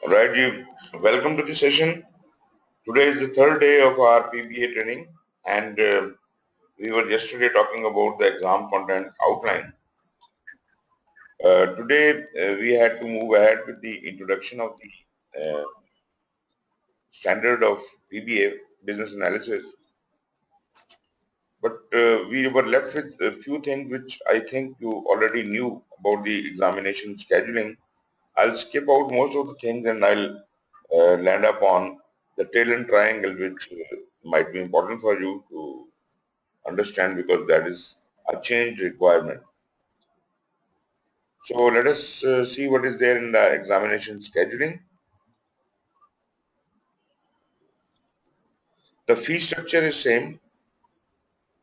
Right, you welcome to the session. Today is the third day of our PBA training, and we were yesterday talking about the exam content outline. Today we had to move ahead with the introduction of the standard of PBA business analysis, but we were left with a few things which I think you already knew about the examination scheduling. I'll skip out most of the things and I'll land up on the tail and triangle, which might be important for you to understand because that is a change requirement. So let us see what is there in the examination scheduling. The fee structure is same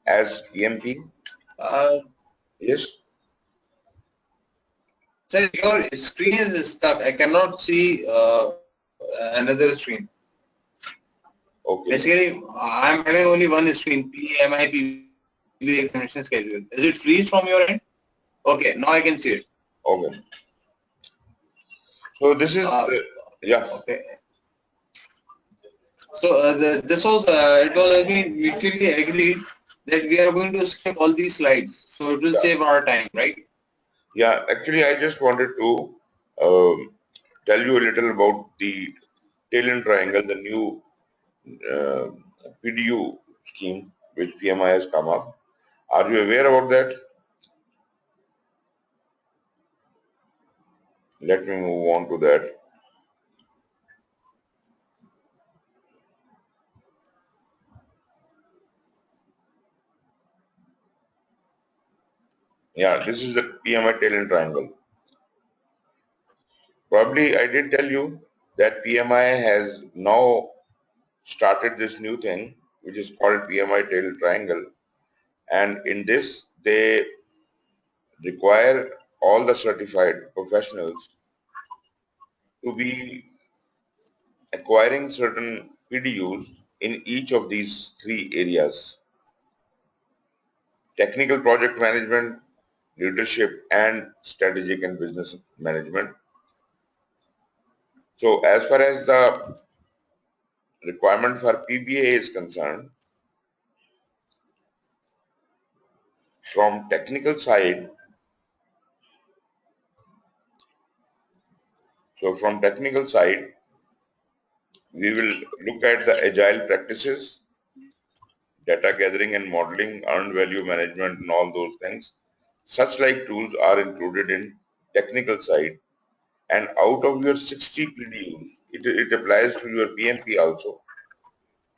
as EMP. Uh, Yes. Sir, your screen is stuck. I cannot see another screen. Okay. Basically, I'm having only one screen, PMI-PBA examination schedule. Is it freeze from your end? Okay, now I can see it. Okay. So this is yeah. Okay. So it was mutually agreed that we are going to skip all these slides. So it will save our time, right? Yeah. Actually, I just wanted to tell you a little about the tail and triangle, the new uh, PDU scheme which PMI has come up. Are you aware about that? Let me move on to that. Yeah, this is the PMI tail and triangle. Probably I did tell you that PMI has now started this new thing which is called PMI tail triangle, and in this they require all the certified professionals to be acquiring certain PDUs in each of these three areas: technical project management, leadership, and strategic and business management. So as far as the requirement for PBA is concerned, from technical side, we will look at the agile practices, data gathering and modeling, earned value management, and all those things. Such like tools are included in technical side, and out of your 60 PDUs, it applies to your PMP also,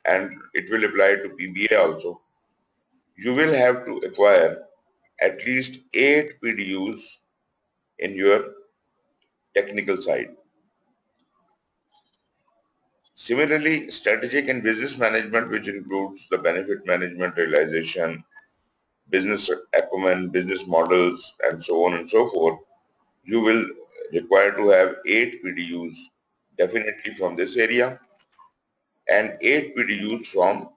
and it will apply to PBA also. You will have to acquire at least 8 PDUs in your technical side. Similarly, strategic and business management, which includes the benefit management, realization, business acumen, business models, and so on and so forth, you will require to have 8 PDUs definitely from this area and 8 PDUs from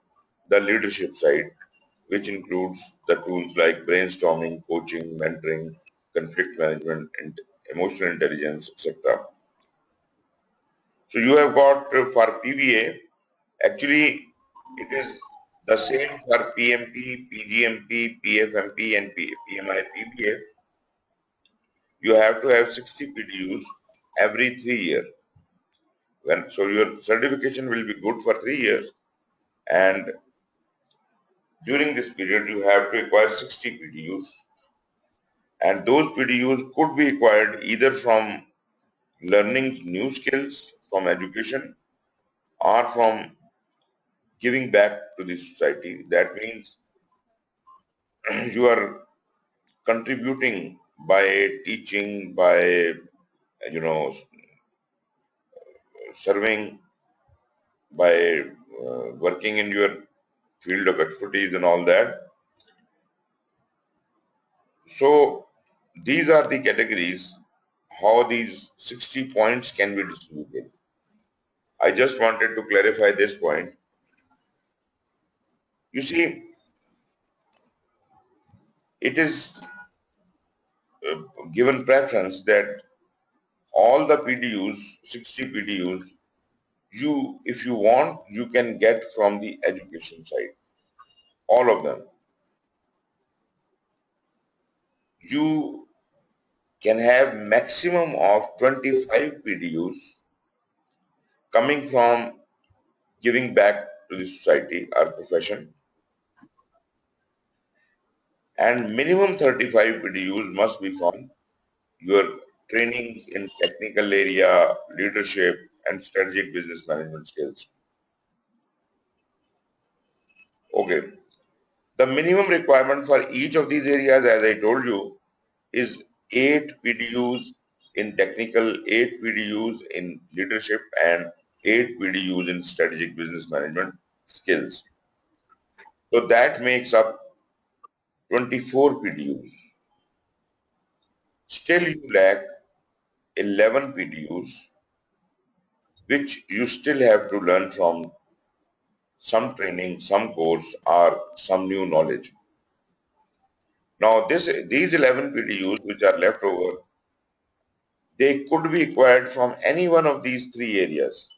the leadership side, which includes the tools like brainstorming, coaching, mentoring, conflict management, and emotional intelligence, etc. So you have got for PBA, actually it is the same for PMP, PGMP, PFMP, and PMI-PBA. You have to have 60 PDUs every 3 years. So your certification will be good for 3 years, and during this period you have to acquire 60 PDUs, and those PDUs could be acquired either from learning new skills from education or from giving back to the society. That means you are contributing by teaching, by you know serving, by working in your field of expertise and all that. So these are the categories how these 60 points can be distributed. I just wanted to clarify this point. You see, it is given preference that all the PDUs, 60 PDUs, if you want, you can get from the education side, all of them. You can have maximum of 25 PDUs coming from giving back to the society or profession, and minimum 35 PDUs must be from your training in technical area, leadership, and strategic business management skills. Okay. The minimum requirement for each of these areas, as I told you, is 8 PDUs in technical, 8 PDUs in leadership, and 8 PDUs in strategic business management skills. So that makes up 24 PDUs. Still you lack 11 PDUs, which you still have to learn from some training, some course, or some new knowledge. Now these 11 PDUs which are left over, they could be acquired from any one of these 3 areas.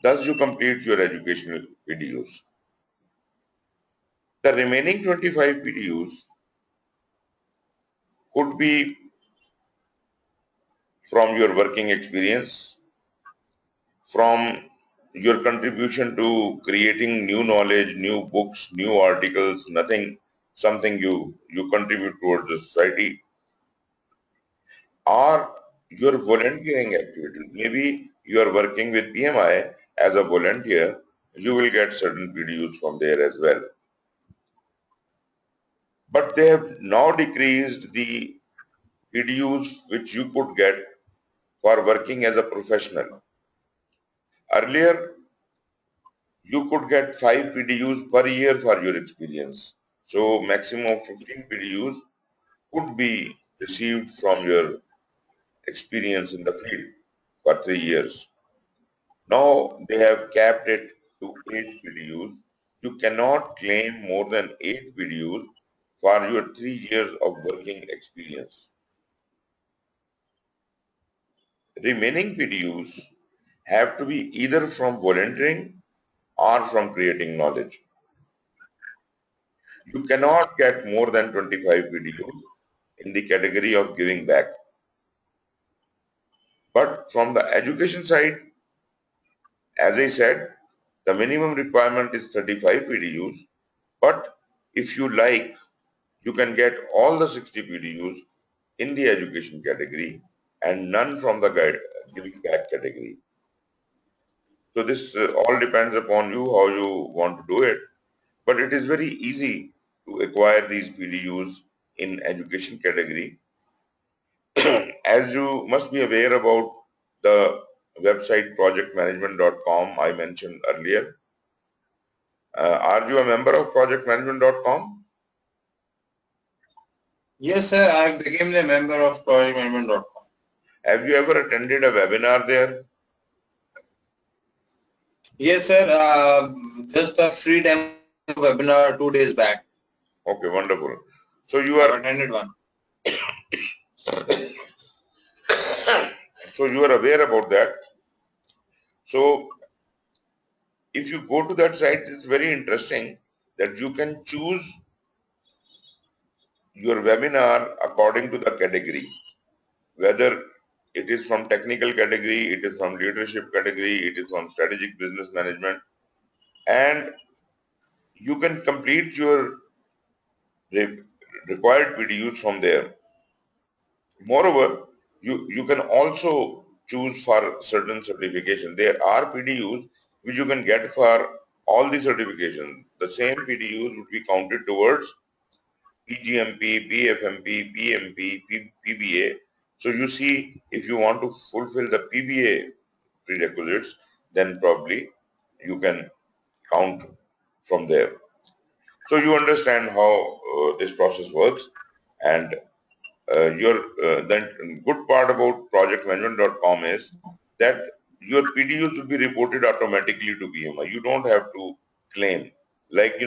Thus you complete your educational PDUs. The remaining 25 PDUs could be from your working experience, from your contribution to creating new knowledge, new books, new articles, something you contribute towards the society, or your volunteering activities. Maybe you are working with PMI as a volunteer, you will get certain PDUs from there as well. But they have now decreased the PDUs which you could get for working as a professional. Earlier, you could get 5 PDUs per year for your experience. So maximum of 15 PDUs could be received from your experience in the field for 3 years. Now they have capped it to 8 PDUs. You cannot claim more than 8 PDUs for your 3 years of working experience. Remaining PDUs have to be either from volunteering or from creating knowledge. You cannot get more than 25 PDUs in the category of giving back. But from the education side, as I said, the minimum requirement is 35 PDUs. But if you like, you can get all the 60 PDUs in the education category and none from the giving back category. So this all depends upon you how you want to do it. But it is very easy to acquire these PDUs in education category. As you must be aware about the website projectmanagement.com I mentioned earlier. Are you a member of projectmanagement.com? Yes, sir. I became a member of PMI-RMP. Have you ever attended a webinar there? Yes, sir. Just a free demo webinar 2 days back. Okay, wonderful. So I've attended one. So you are aware about that. So if you go to that site, it's very interesting that you can choose your webinar according to the category, whether it is from technical category, it is from leadership category, it is from strategic business management, and you can complete your required PDUs from there. Moreover, you can also choose for certain certification. There are PDUs which you can get for all the certifications. The same PDUs would be counted towards PGMP, PFMP, PMP, PBA. So you see, if you want to fulfill the PBA prerequisites, then probably you can count from there. So you understand how this process works, and the good part about projectmanagement.com is that your PDUs will be reported automatically to PMI. You don't have to claim. Like,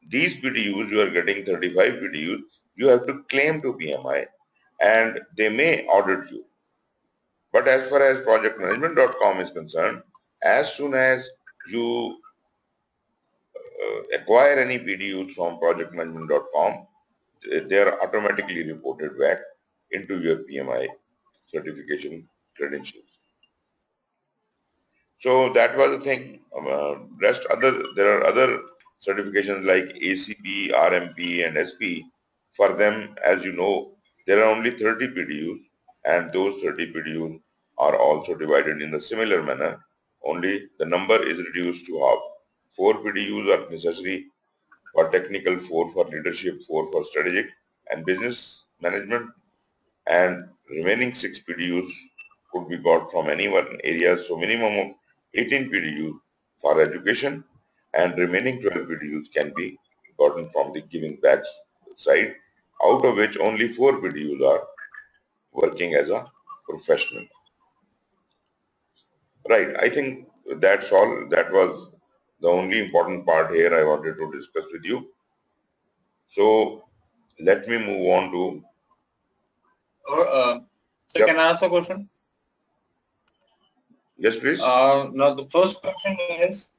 these PDUs, you are getting 35 PDUs, you have to claim to PMI and they may audit you. But as far as projectmanagement.com is concerned, as soon as you acquire any PDUs from projectmanagement.com, they are automatically reported back into your PMI certification credentials. So that was the thing. There are other certifications like ACP, RMP, and SP. For them, as you know, there are only 30 PDUs, and those 30 PDUs are also divided in a similar manner. Only the number is reduced to half. 4 PDUs are necessary for technical, 4 for leadership, 4 for strategic and business management, and remaining 6 PDUs could be got from any one area. So minimum of 18 PDUs for education, and remaining 12 PDUs can be gotten from the giving back side, out of which only 4 PDUs are working as a professional. Right, I think that's all. That was the only important part here I wanted to discuss with you. So let me move on to, So can I ask a question? yes please. Now the first question is,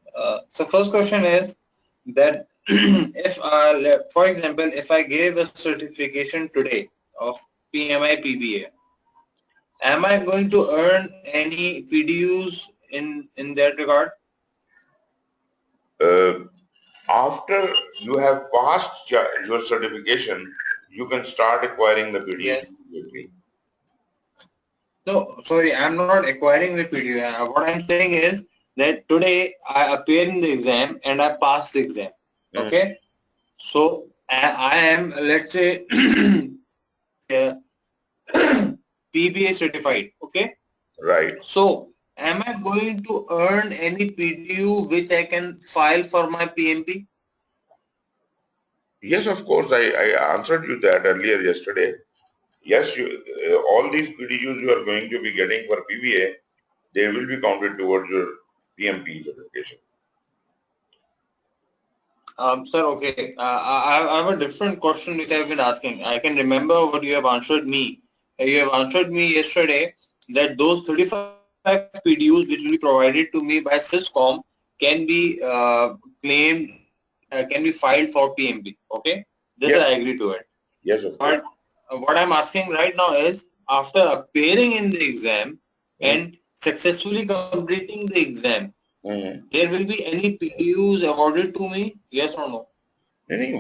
that if for example, if I gave a certification today of PMI-PBA, am I going to earn any PDUs in that regard? After you have passed your certification, you can start acquiring the PDUs Yes. immediately. No, sorry, I'm not acquiring the PDU. What I'm saying is that today I appear in the exam and I pass the exam. Okay, so I am, let's say, PBA certified. Okay, Right. so am I going to earn any PDU which I can file for my PMP? Yes, of course. I answered you that earlier yesterday. Yes, all these PDUs you are going to be getting for PBA, they will be counted towards your PMP certification. Sir, okay. I have a different question which I've been asking. I can remember what you have answered me. You have answered me yesterday that those 35 PDUs which will be provided to me by SysComp can be claimed, can be filed for PMP. Okay, this Yes, I agree to it. yes, of course. But what I'm asking right now is, after appearing in the exam Mm. and successfully completing the exam, Mm. there will be any PDUs awarded to me? Yes or no?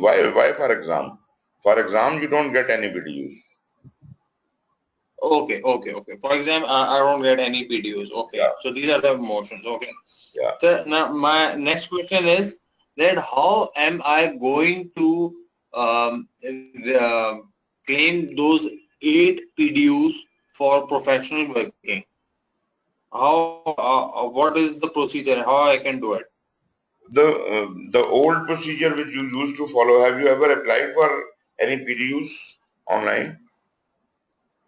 Why for exam? For exam, you don't get any PDUs. Okay, okay, okay. For example, I don't get any PDUs. Yeah, Okay, so these are the motions. Okay. yeah. So now my next question is that how am I going to claim those 8 PDUs for professional working? How? What is the procedure? How I can do it? The old procedure which you used to follow, have you ever applied for any PDUs online?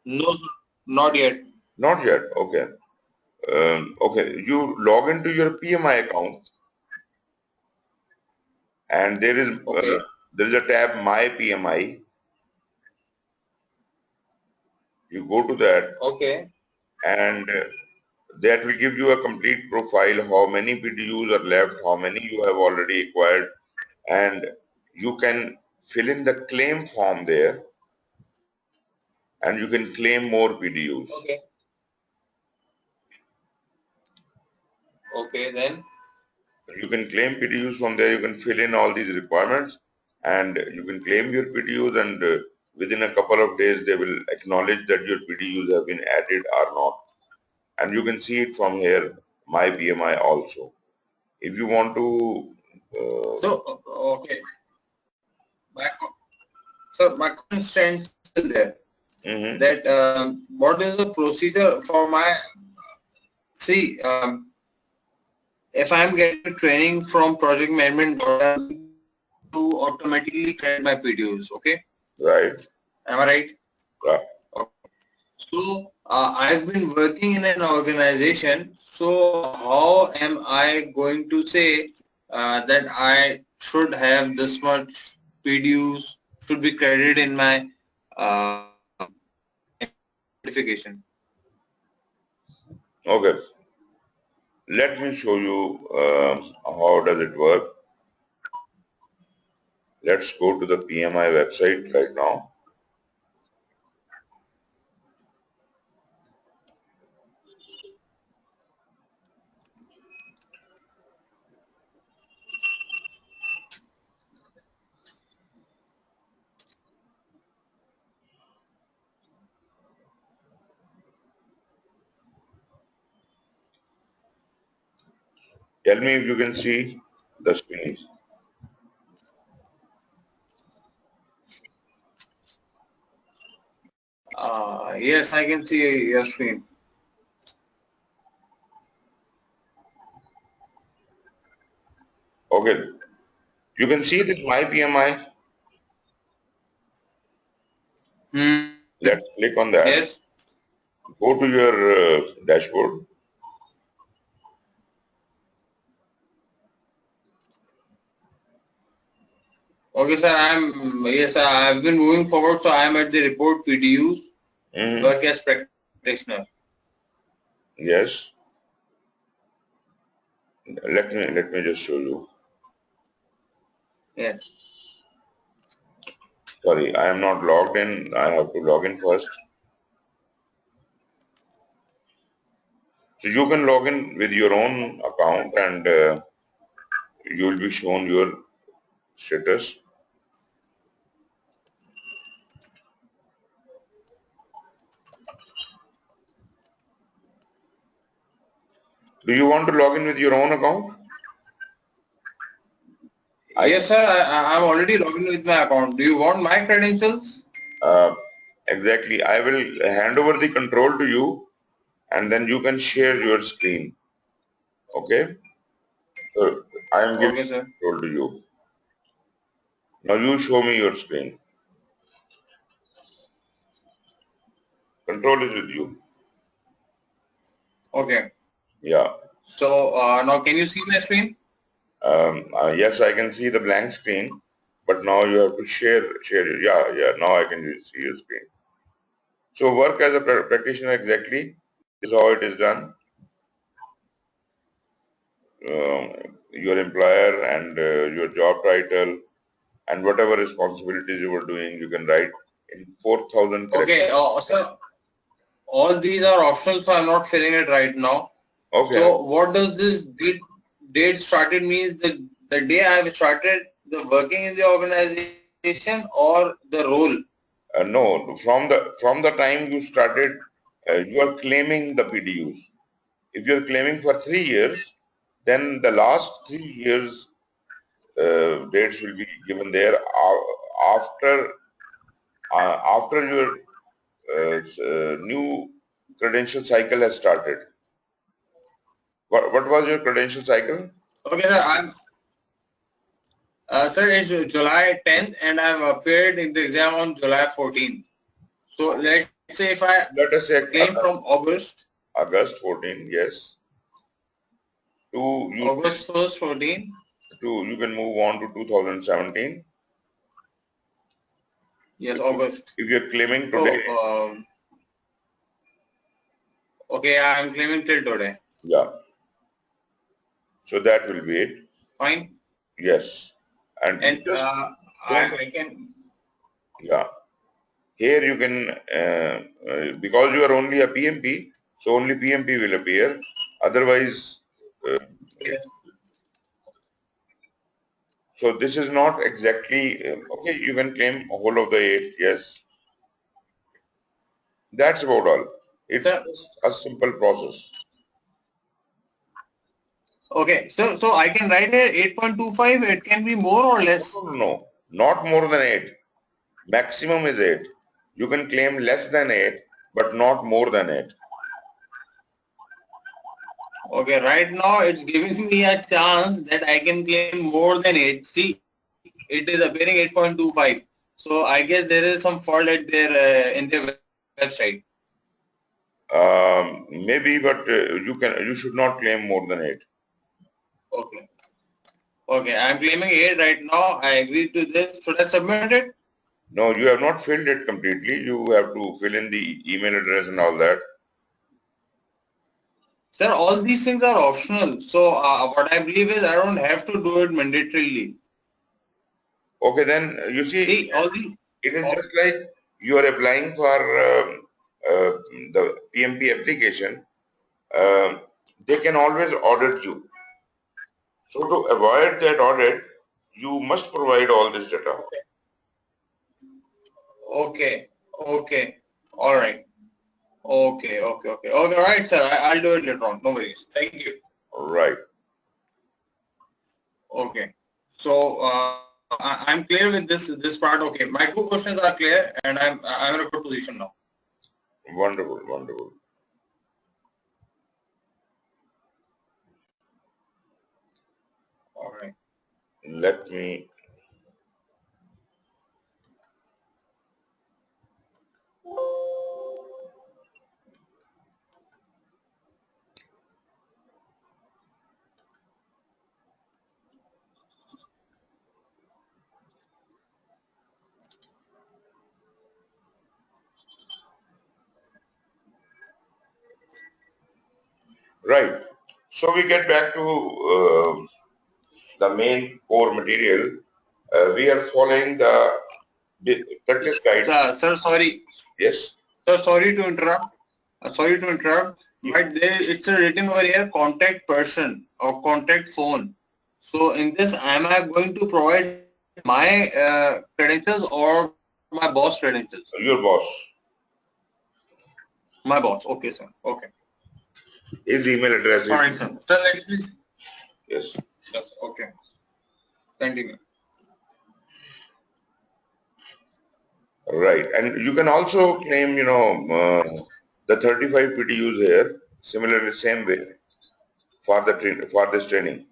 No, sir, not yet. Not yet. Okay. Okay. You log into your PMI account, and Okay, there is a tab My PMI. You go to that, okay, and that will give you a complete profile, how many PDUs are left, how many you have already acquired, and you can fill in the claim form there, and you can claim more PDUs. okay, okay. Then You can claim PDUs from there. You can fill in all these requirements, and you can claim your PDUs, and within a couple of days they will acknowledge that your PDUs have been added or not. And you can see it from here, My PMI also. If you want to, so okay. My, so my question stands still there. mhm, That what is the procedure for my, see, if I am getting training from project management to automatically credit my PDUs, okay? right, Am I right? right. Okay. So I've been working in an organization. So how am I going to say that I should have this much PDUs should be credited in my uh, certification. Okay. Let me show you how does it work. Let's go to the PMI website right now. Tell me if you can see the screen. Yes, I can see your screen. Okay. You can see this My PMI. Hmm. Let's click on that. Yes. Go to your dashboard. Okay, sir. I've been moving forward, so I am at the report PDUs, work as practitioner. Yes. Let me just show you. Yes. Sorry, I am not logged in. I have to log in first. So you can log in with your own account and you will be shown your status. Do you want to log in with your own account? Yes, sir. I'm already logged in with my account. Do you want my credentials? Exactly. I will hand over the control to you and then you can share your screen. Okay? So I am giving Okay, sir. control to you. Now you show me your screen. Control is with you. Okay. Yeah. So now can you see my screen? Yes, I can see the blank screen, but now you have to share. Yeah. Now I can see your screen. So work as a practitioner exactly is how it is done. Your employer and your job title and whatever responsibilities you were doing, you can write in 4,000 characters. Okay. Sir, all these are optional, so I'm not filling it right now. Okay. So what does this date started means the day I've started the working in the organization or the role? No, from the time you started, you are claiming the PDUs. If you are claiming for 3 years, then the last 3 years dates will be given there after your new credential cycle has started. What was your credential cycle? Okay, sir. Sir, it's July 10th, and I've appeared in the exam on July 14th. So let's say if I Let us say claim from August, August 14, yes. To you August 1st, 14. you can move on to 2017. Yes, If, August. if you're claiming today, So, okay, I'm claiming till today. yeah. So that will be it. Fine. Yes. And And just don't, I can. yeah. Here you can, because you are only a PMP, so only PMP will appear. Otherwise, uh, Yes. so this is not exactly, okay, you can claim a whole of the 8, yes. That's about all. It's Sir, just a simple process. okay. So I can write here 8.25. It can be more or less. No, not more than 8. Maximum is 8. You can claim less than 8, but not more than 8. Okay, right now it's giving me a chance that I can claim more than 8. See, it is appearing 8.25. So I guess there is some fault at their in their website. Maybe, but you should not claim more than 8. Okay. Okay, I'm claiming 8 right now. I agree to this. Should I submit it? No, you have not filled it completely. You have to fill in the email address and all that. Sir, all these things are optional. So what I believe is I don't have to do it mandatorily. Okay, then you see, See, all these. it is just like you are applying for the PMP application. They can always audit you. So to avoid that audit, you must provide all this data. Okay, okay, all right. Okay, okay, okay. Okay, all right, sir. I'll do it later on. No worries. Thank you. Right. Okay. So I'm clear with this part. Okay, my two questions are clear, and I'm in a good position now. Wonderful, wonderful. All right. Let me. Right. So we get back to the main core material. We are following the practice guide. Sir, sorry. Yes. Sir, sorry to interrupt. Sorry to interrupt. But there it's written over here contact person or contact phone. So in this, am I going to provide my credentials or my boss credentials? Your boss. My boss. Okay, sir. Okay. His email address All is. right, sir. Sir, next please. Yes. Yes. Okay. Continue. Right. And you can also claim, the 35 PTUs here, similarly, same way for for this training.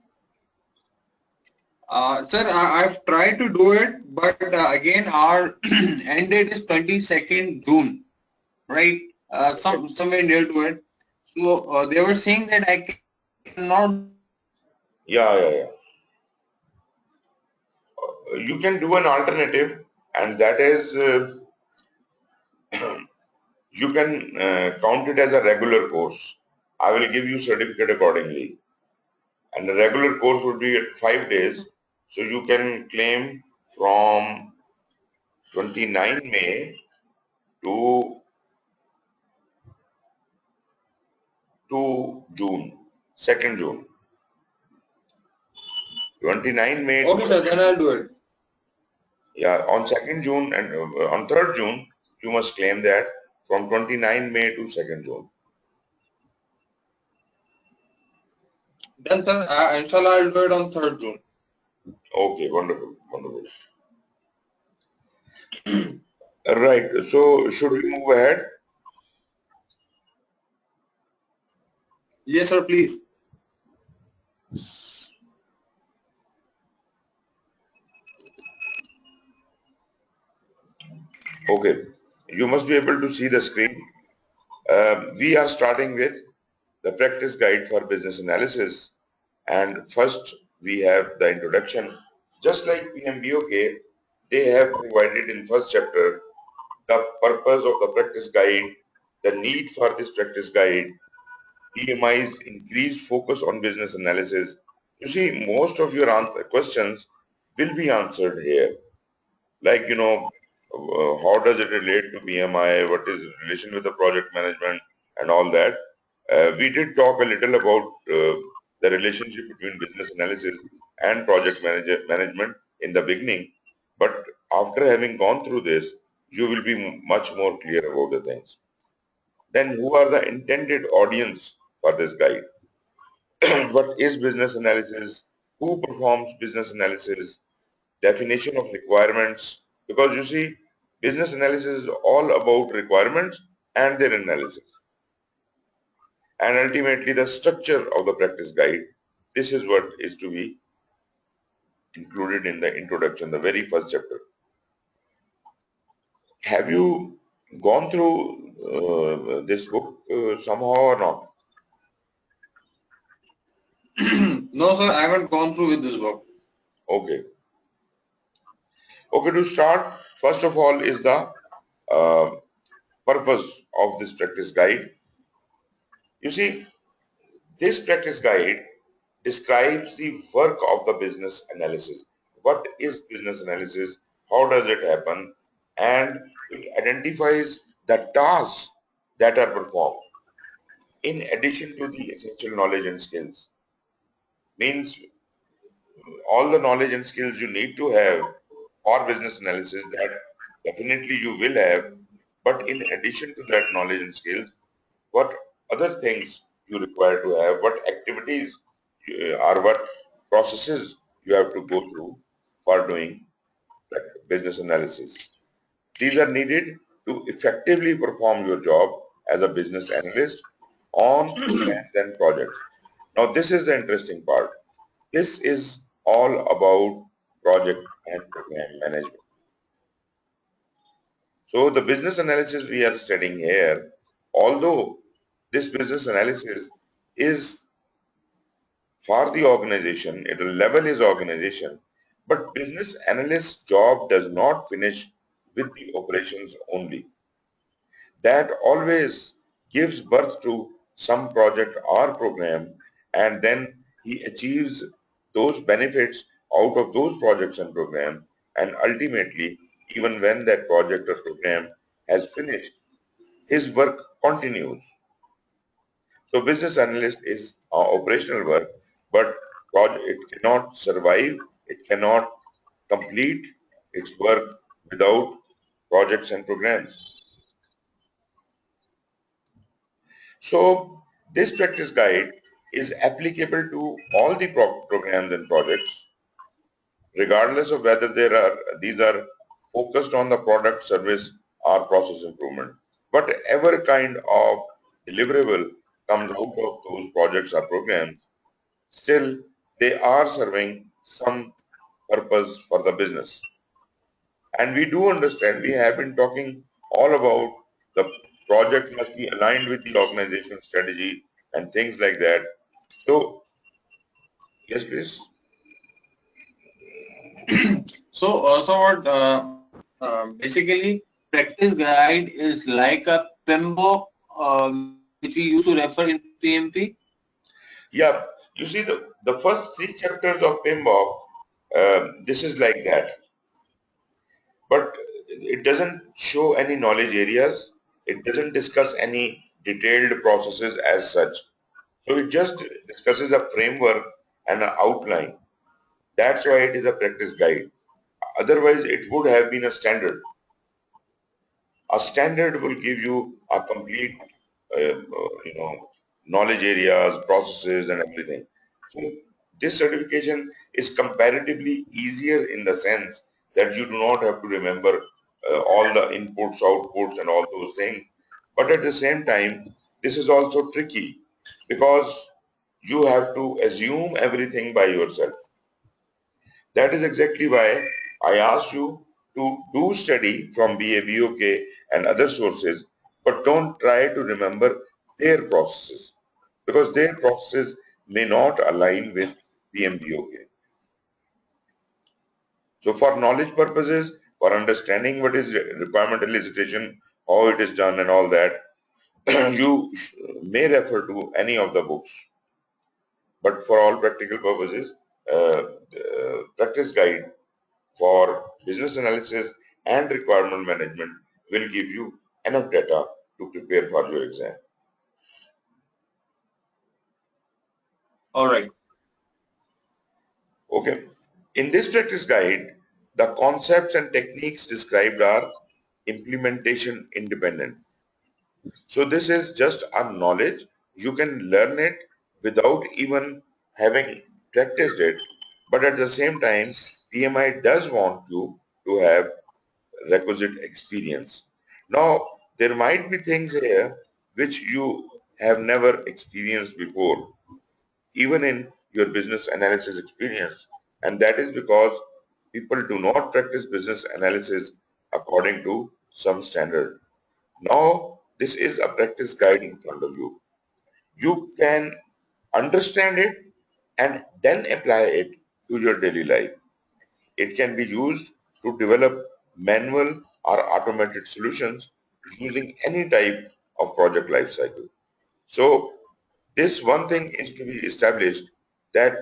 Sir, I've tried to do it, but again, our end date is 22nd June, right? Somewhere near to it. So they were saying that I cannot. Yeah, yeah, yeah. You can do an alternative, and that is you can count it as a regular course. I will give you certificate accordingly. And the regular course would be at 5 days. So you can claim from 29 May to June, 2nd June. 29 May to Okay, sir. Then I'll do it. yeah, on 2nd June and on 3rd June, you must claim that from 29 May to 2nd June. Then, sir, inshallah, I'll do it on 3rd June. Okay, wonderful, wonderful. Right, so should we move ahead? Yes, sir. Please. Okay, you must be able to see the screen. We are starting with the practice guide for business analysis. And first, we have the introduction. Just like PMBOK, they have provided in first chapter the purpose of the practice guide, the need for this practice guide, PMI's increased focus on business analysis. You see, most of your questions will be answered here. Like, how does it relate to PMI? What is the relation with the project management and all that? We did talk a little about the relationship between business analysis and project management in the beginning. But after having gone through this, you will be much more clear about the things. Then who are the intended audience for this guide? What is business analysis? Who performs business analysis? Definition of requirements, because you see, business analysis is all about requirements and their analysis. And ultimately, the structure of the practice guide. This is what is to be included in the introduction, the very first chapter. Have you gone through this book somehow or not? No, sir. I haven't gone through with this book. Okay. Okay, to start, First of all is the uh, purpose of this practice guide. You see, this practice guide describes the work of the business analysis. What is business analysis? How does it happen? And it identifies the tasks that are performed in addition to the essential knowledge and skills. Means all the knowledge and skills you need to have for business analysis that definitely you will have, but in addition to that knowledge and skills, what other things you require to have, what activities or what processes you have to go through for doing business analysis. These are needed to effectively perform your job as a business analyst on programs and projects. Now, this is the interesting part. This is all about project and program management. So, the business analysis we are studying here, although this business analysis is for the organization, it will level his organization, but business analyst's job does not finish with the operations only. That always gives birth to some project or program, and then he achieves those benefits out of those projects and program, and ultimately, even when that project or program has finished, his work continues. So business analyst is operational work, but it cannot survive, it cannot complete its work without projects and programs. So this practice guide is applicable to all the programs and projects, regardless of whether these are focused on the product, service, or process improvement. Whatever kind of deliverable comes out of those projects or programs, still they are serving some purpose for the business. And we do understand, we have been talking all about the project must be aligned with the organization strategy and things like that. So, yes, please. So what basically practice guide is like a PMBOK which we used to refer in PMP. Yeah, you see the first three chapters of PMBOK, this is like that. But it doesn't show any knowledge areas. It doesn't discuss any detailed processes as such. So it just discusses a framework and an outline. That's why it is a practice guide. Otherwise, it would have been a standard. A standard will give you a complete, knowledge areas, processes, and everything. So this certification is comparatively easier in the sense that you do not have to remember all the inputs, outputs, and all those things. But at the same time, this is also tricky because you have to assume everything by yourself. That is exactly why I asked you to do study from BA, BOK and other sources, but don't try to remember their processes because their processes may not align with PMBOK. So for knowledge purposes, for understanding what is requirement elicitation, how it is done and all that, you may refer to any of the books. But for all practical purposes, the practice guide for business analysis and requirement management will give you enough data to prepare for your exam. All right. Okay. In this practice guide, the concepts and techniques described are implementation independent. So this is just a knowledge. You can learn it without even having practiced it. But at the same time, PMI does want you to have requisite experience. Now, there might be things here which you have never experienced before, even in your business analysis experience. And that is because people do not practice business analysis according to some standard. Now, this is a practice guide in front of you. You can understand it and then apply it to your daily life. It can be used to develop manual or automated solutions using any type of project lifecycle. So this one thing is to be established, that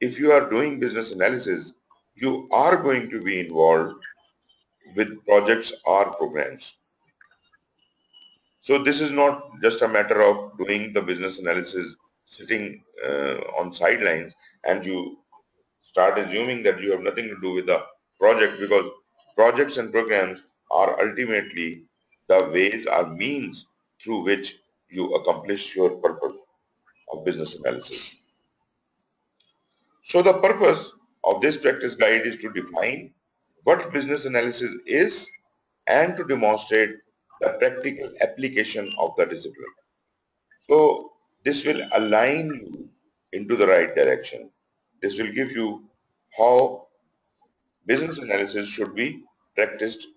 if you are doing business analysis, you are going to be involved with projects or programs. So this is not just a matter of doing the business analysis sitting on sidelines and you start assuming that you have nothing to do with the project, because projects and programs are ultimately the ways or means through which you accomplish your purpose of business analysis. So the purpose of this practice guide is to define what business analysis is and to demonstrate the practical application of the discipline. So this will align you into the right direction. This will give you how business analysis should be practiced,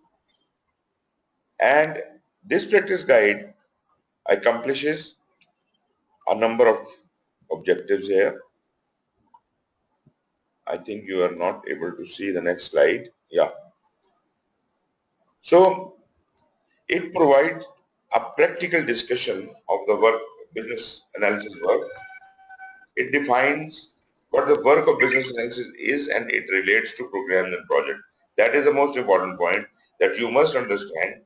and this practice guide accomplishes a number of objectives here. I think you are not able to see the next slide. Yeah. So it provides a practical discussion of the work, business analysis work. It defines what the work of business analysis is and it relates to programs and projects. That is the most important point, that you must understand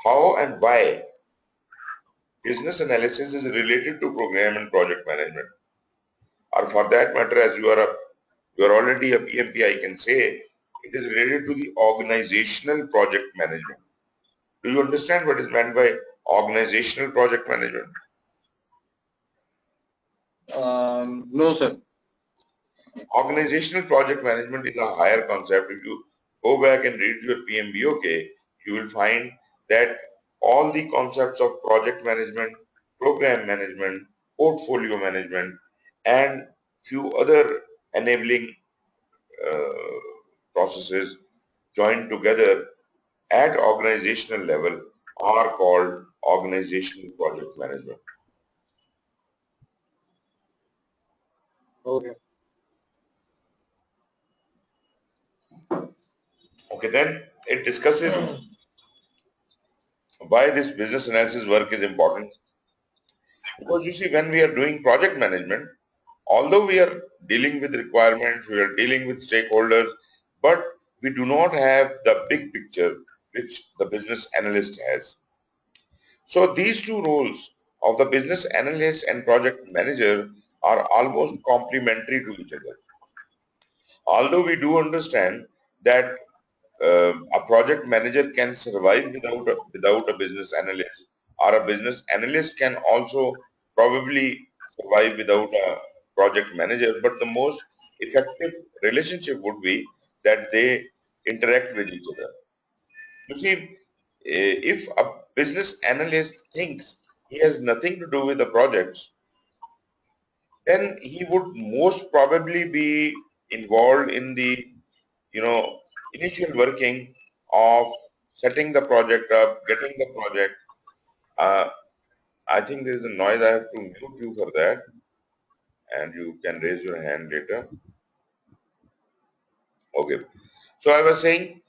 how and why business analysis is related to program and project management. Or for that matter, as you are already a PMP, I can say it is related to the organizational project management. Do you understand what is meant by organizational project management? No, sir. Organizational project management is a higher concept. If you go back and read your PMBOK, you will find that all the concepts of project management, program management, portfolio management, and few other enabling processes joined together at organizational level are called organizational project management. Okay. Okay, then it discusses why this business analysis work is important. Because you see, when we are doing project management, although we are dealing with requirements, we are dealing with stakeholders, but we do not have the big picture which the business analyst has. So these two roles of the business analyst and project manager are almost complementary to each other. Although we do understand that a project manager can survive without a business analyst, or a business analyst can also probably survive without a project manager, but the most effective relationship would be that they interact with each other. You see, if a business analyst thinks he has nothing to do with the projects, then he would most probably be involved in the initial working of setting the project up, getting the project. Uh, I think there is a noise. I have to mute you for that, and you can raise your hand later. Okay. So I was saying,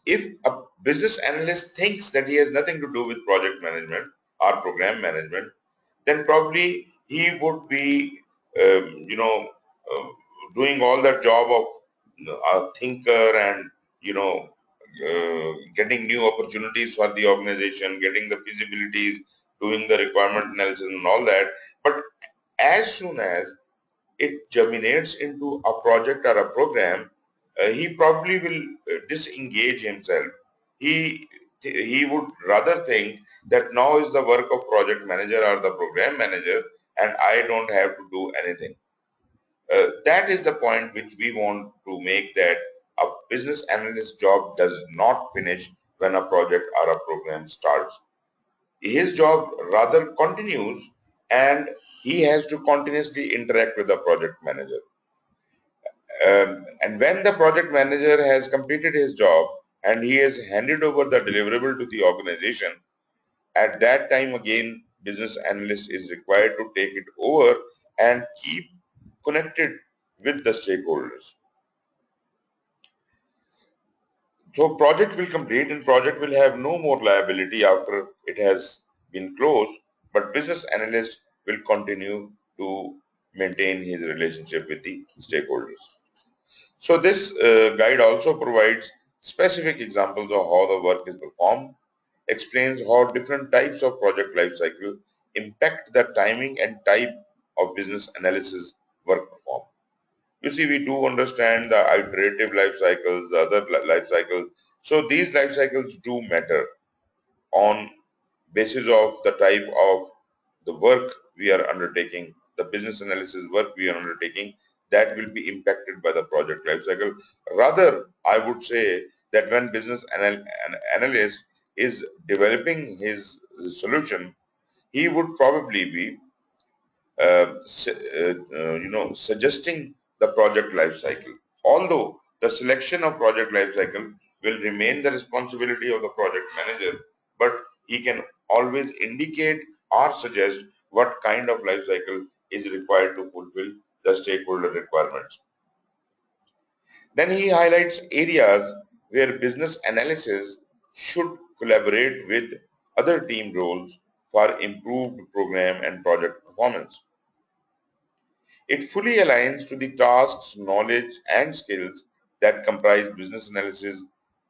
if a business analyst thinks that he has nothing to do with project management or program management, then probably he would be, doing all that job of a thinker and, getting new opportunities for the organization, getting the feasibilities, doing the requirement analysis and all that. But as soon as it germinates into a project or a program, he probably will disengage himself. He would rather think that now is the work of project manager or the program manager, and I don't have to do anything. That is the point which we want to make, that a business analyst job does not finish when a project or a program starts. His job rather continues, and he has to continuously interact with the project manager. And when the project manager has completed his job and he has handed over the deliverable to the organization, at that time again business analyst is required to take it over and keep connected with the stakeholders. So project will complete and project will have no more liability after it has been closed, but business analyst will continue to maintain his relationship with the stakeholders. So this guide also provides specific examples of how the work is performed, explains how different types of project lifecycle impact the timing and type of business analysis work performed. You see, we do understand the iterative life cycles, the other life cycles. So these life cycles do matter on basis of the type of the work we are undertaking, the business analysis work we are undertaking, that will be impacted by the project life cycle. Rather, I would say that when business analyst is developing his solution, he would probably be suggesting the project life cycle. Although the selection of project life cycle will remain the responsibility of the project manager, but he can always indicate or suggest what kind of life cycle is required to fulfill the stakeholder requirements. Then he highlights areas where business analysis should collaborate with other team roles for improved program and project performance. It fully aligns to the tasks, knowledge, and skills that comprise business analysis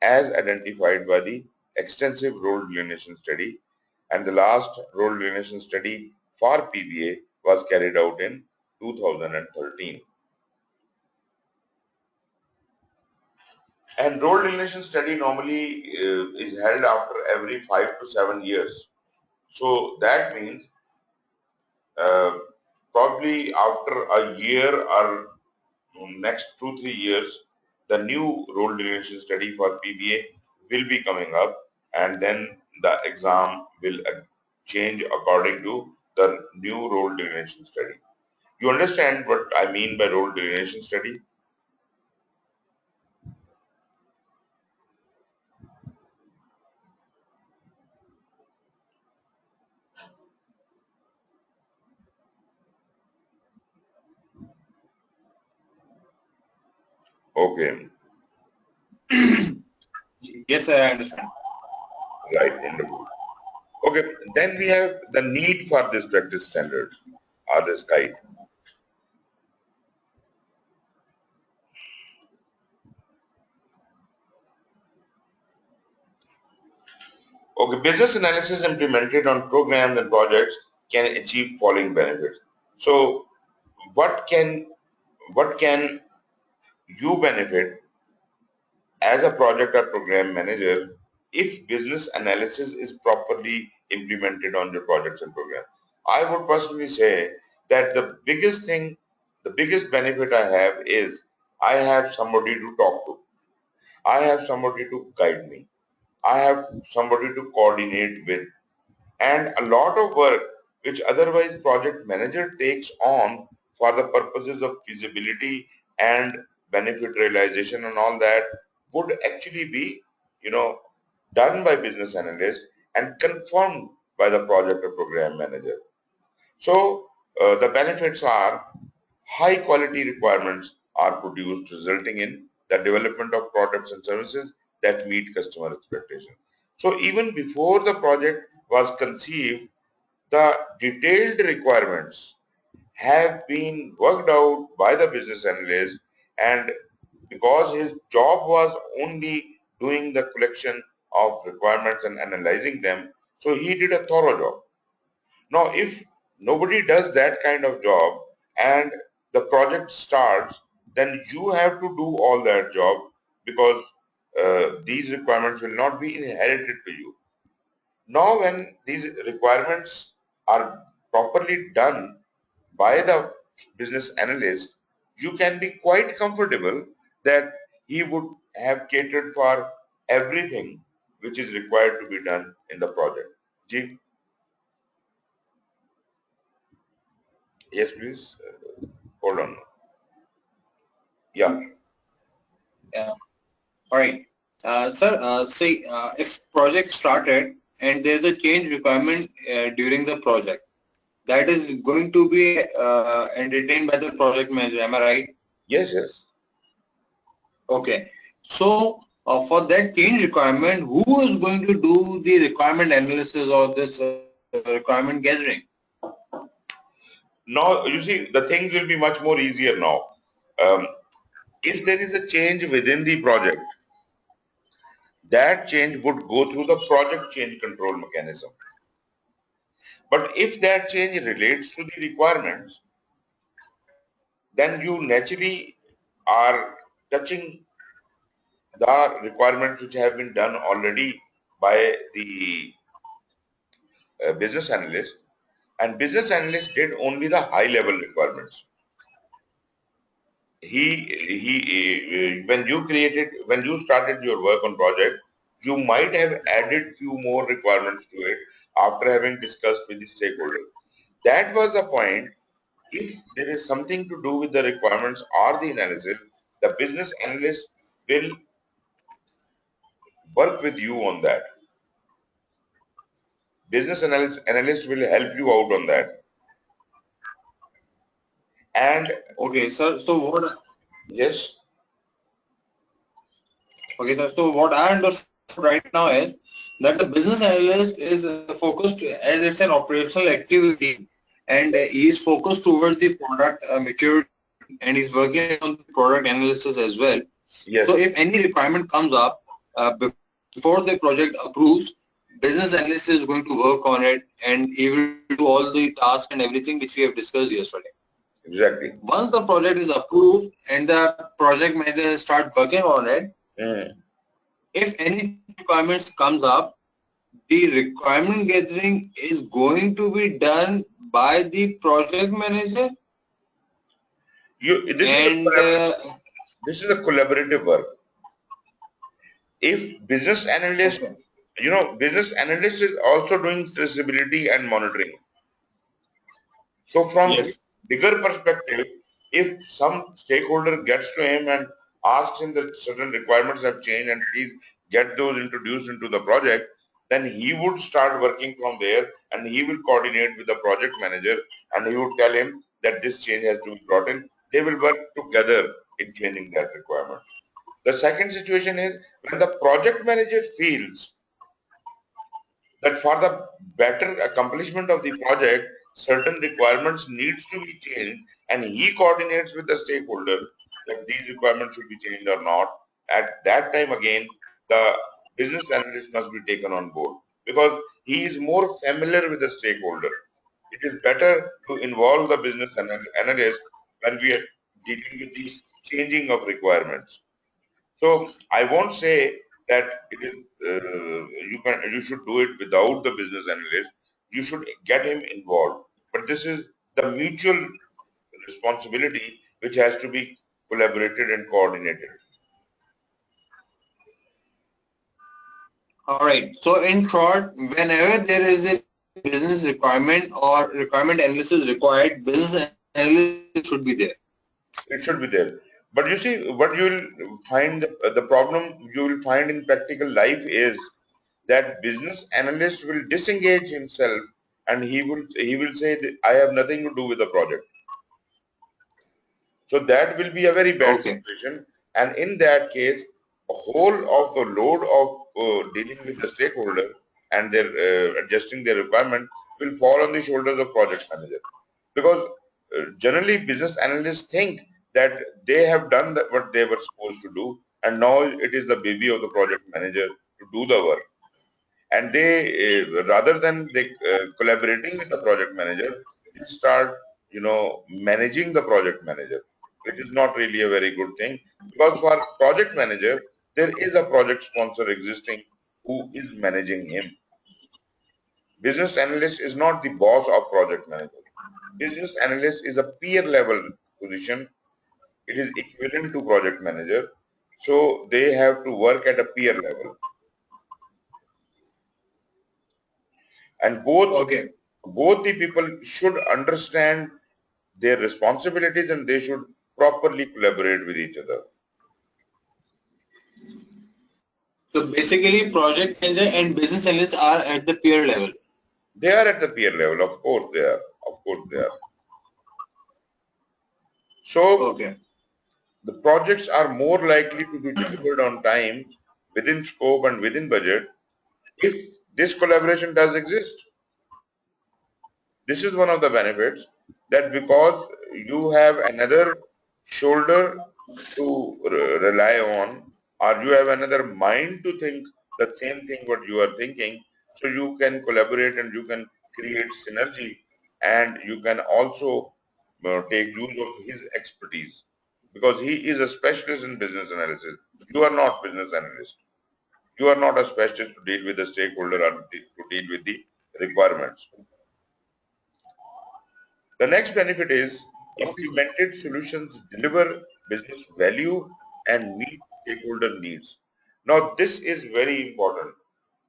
as identified by the extensive role delineation study, and the last role delineation study for PBA was carried out in 2013. And role delineation study normally is held after every 5 to 7 years. So that means uh, probably after a year or next 2-3 years, the new role delineation study for PBA will be coming up, and then the exam will change according to the new role delineation study. You understand what I mean by role delineation study? Okay, Yes, I understand. right, wonderful. Okay, then we have the need for this practice standard or this guide. Okay, business analysis implemented on programs and projects can achieve following benefits. So what can what can you benefit as a project or program manager if business analysis is properly implemented on your projects and programs? I would personally say that the biggest benefit I have is I have somebody to talk to. I have somebody to guide me. I have somebody to coordinate with. And a lot of work which otherwise project manager takes on for the purposes of feasibility and benefit realization and all that would actually be, you know, done by business analyst and confirmed by the project or program manager. So the benefits are high quality requirements are produced, resulting in the development of products and services that meet customer expectations. So even before the project was conceived, the detailed requirements have been worked out by the business analyst, and because his job was only doing the collection of requirements and analyzing them, so he did a thorough job. Now, if nobody does that kind of job and the project starts, then you have to do all that job because these requirements will not be inherited to you. Now, when these requirements are properly done by the business analyst, you can be quite comfortable that he would have catered for everything which is required to be done in the project. Ji, yes, please. Hold on. Yeah. Yeah. All right. Sir, say if project started and there's a change requirement during the project, that is going to be entertained by the project manager. Am I right? Yes, yes. Okay. So For that change requirement, who is going to do the requirement analysis or this requirement gathering? Now, you see, the things will be much more easier now. Um, if there is a change within the project, that change would go through the project change control mechanism. But if that change relates to the requirements, then you naturally are touching the requirements which have been done already by the business analyst, and business analyst did only the high level requirements. When you started your work on project, you might have added few more requirements to it after having discussed with the stakeholder. That was the point. If there is something to do with the requirements or the analysis, the business analyst will work with you on that. Analyst will help you out on that. And Okay, sir. yes, Okay, sir. So what I understood right now is that the business analyst is focused as it's an operational activity, and he is focused towards the product maturity, and he's working on the product analysis as well. So if yes, any requirement comes up before the project approves, business analyst is going to work on it, and he will do all the tasks and everything which we have discussed yesterday. exactly. Once the project is approved and the project manager start working on it, Mm. if any requirements comes up, the requirement gathering is going to be done by the project manager You, and this is a collaborative work. If business analyst, okay. business analyst is also doing traceability and monitoring. So from his Yes. bigger perspective, if some stakeholder gets to him and asks him that certain requirements have changed and please get those introduced into the project, then he would start working from there and he will coordinate with the project manager and he would tell him that this change has to be brought in. They will work together in changing that requirement. The second situation is when the project manager feels that for the better accomplishment of the project, certain requirements needs to be changed and he coordinates with the stakeholder that these requirements should be changed or not. At that time again, the business analyst must be taken on board because he is more familiar with the stakeholder. It is better to involve the business analyst when we are dealing with the changing of requirements. So I won't say that it is you should do it without the business analyst. You should get him involved. But this is the mutual responsibility which has to be collaborated and coordinated. All right. So in short, whenever there is a business requirement or requirement analysis required, business analyst should be there. It should be there. But you see, what you will find the problem you will find in practical life is that business analyst will disengage himself and he will say that I have nothing to do with the project. So that will be a very bad Okay. situation. And in that case, a whole of the load of dealing with the stakeholder and their adjusting their requirement will fall on the shoulders of project manager. Because generally business analysts think that they have done what they were supposed to do and now it is the baby of the project manager to do the work. And they, rather than they collaborating with the project manager, they start, managing the project manager, which is not really a very good thing because for project manager, there is a project sponsor existing who is managing him. Business analyst is not the boss of project manager. Business analyst is a peer level position. It is equivalent to project manager. So they have to work at a peer level. And Okay. both the people should understand their responsibilities and they should properly collaborate with each other. So basically, project manager and business analysts are at the peer level. They are at the peer level, of course they are. Of course they are. So Okay. the projects are more likely to be delivered on time within scope and within budget if this collaboration does exist. This is one of the benefits, that because you have another shoulder to rely on, or you have another mind to think the same thing what you are thinking, so you can collaborate and you can create synergy, and you can also take use of his expertise, because he is a specialist in business analysis. You are not business analyst. You are not a specialist to deal with the stakeholder or to deal with the requirements. The next benefit is implemented solutions deliver business value and meet stakeholder needs. Now, this is very important.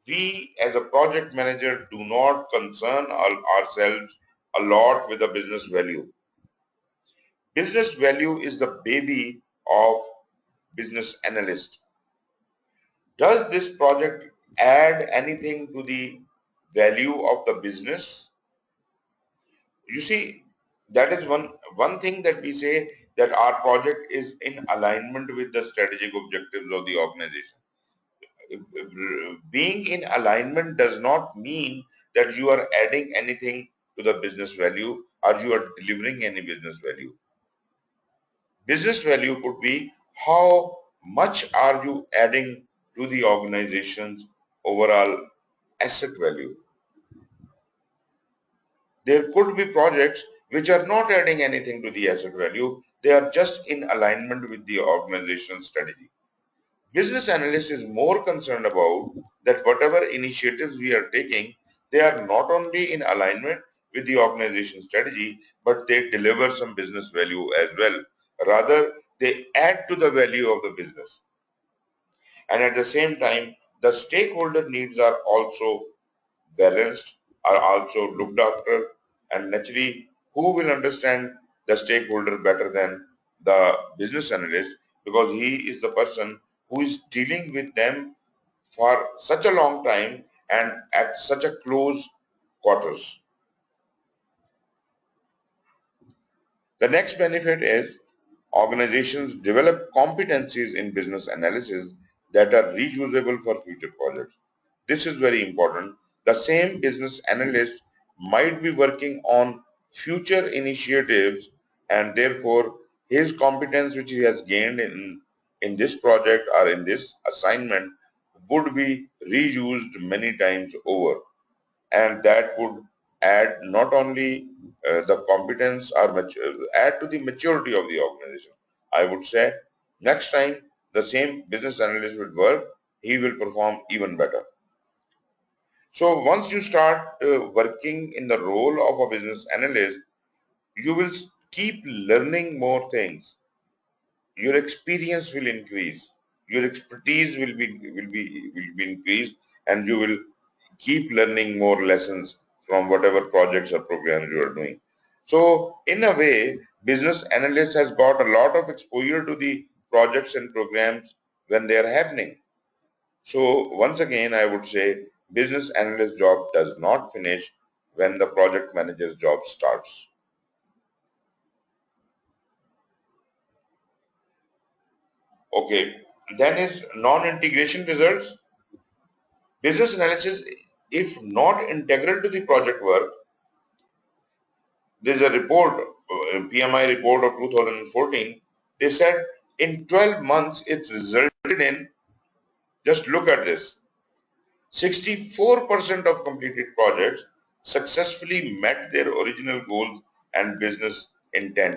We as a project manager do not concern ourselves a lot with the business value. Business value is the baby of business analyst. Does this project add anything to the value of the business? You see, that is one thing that we say, that our project is in alignment with the strategic objectives of the organization. Being in alignment does not mean that you are adding anything to the business value or you are delivering any business value. Business value could be how much are you adding to the organization's overall asset value. There could be projects which are not adding anything to the asset value. They are just in alignment with the organization's strategy. Business analyst is more concerned about that whatever initiatives we are taking, they are not only in alignment with the organization's strategy, but they deliver some business value as well. Rather, they add to the value of the business. And at the same time, the stakeholder needs are also balanced, are also looked after, and naturally, who will understand the stakeholder better than the business analyst, because he is the person who is dealing with them for such a long time and at such a close quarters. The next benefit is organizations develop competencies in business analysis that are reusable for future projects. This is very important. The same business analyst might be working on future initiatives, and therefore his competence which he has gained in this project or in this assignment would be reused many times over, and that would add not only the competence or add to the maturity of the organization. I would say next time the same business analyst will work, he will perform even better. So once you start working in the role of a business analyst, you will keep learning more things. Your experience will increase. Your expertise will be increased, and you will keep learning more lessons from whatever projects or programs you are doing. So in a way, business analyst has got a lot of exposure to the projects and programs when they are happening. So once again, I would say business analyst job does not finish when the project manager's job starts. Okay, then is non-integration results. Business analysis, if not integral to the project work, there's a report, PMI report of 2014, they said in 12 months it resulted in, just look at this, 64% of completed projects successfully met their original goals and business intent.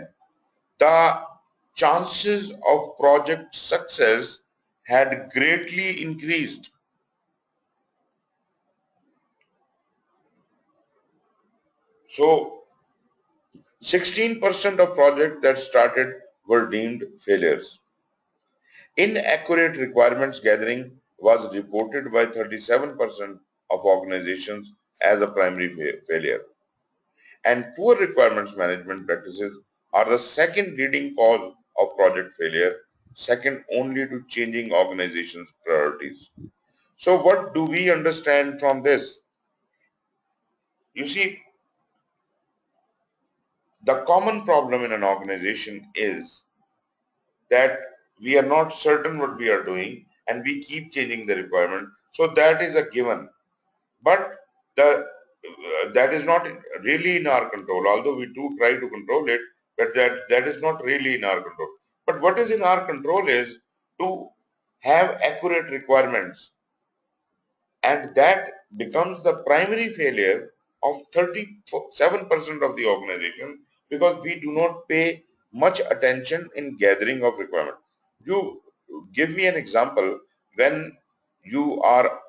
The chances of project success had greatly increased. So 16% of projects that started were deemed failures. Inaccurate requirements gathering was reported by 37% of organizations as a primary failure. And poor requirements management practices are the second leading cause of project failure, second only to changing organizations' priorities. So what do we understand from this? You see, the common problem in an organization is that we are not certain what we are doing, and we keep changing the requirement. So that is a given. But the that is not really in our control, although we do try to control it, but that is not really in our control. But what is in our control is to have accurate requirements, and that becomes the primary failure of 37% of the organization, because we do not pay much attention in gathering of requirements. You give me an example when you are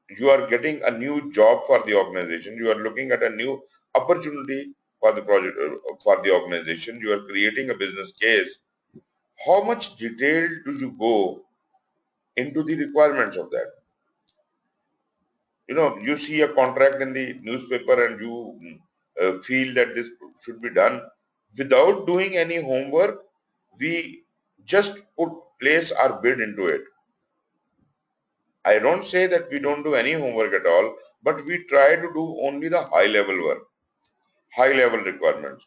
you are getting a new job for the organization, you are looking at a new opportunity for the project, for the organization, you are creating a business case. How much detail do you go into the requirements of that? You know, you see a contract in the newspaper and you feel that this should be done without doing any homework. We just place our bid into it. I don't say that we don't do any homework at all, but we try to do only the high level work, high level requirements,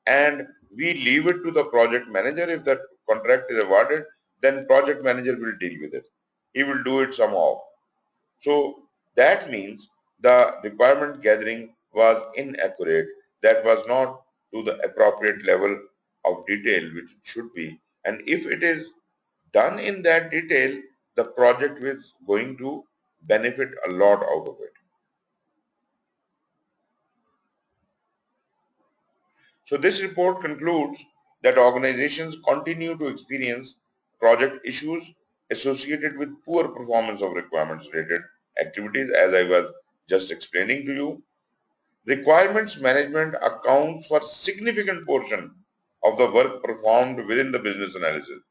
and we leave it to the project manager. If that contract is awarded, then project manager will deal with it. He will do it somehow. So that means the requirement gathering was inaccurate. That was not to the appropriate level of detail which it should be. And if it is done in that detail, the project is going to benefit a lot out of it. So this report concludes that organizations continue to experience project issues associated with poor performance of requirements related activities, as I was just explaining to you. Requirements management accounts for significant portion of the work performed within the business analysis.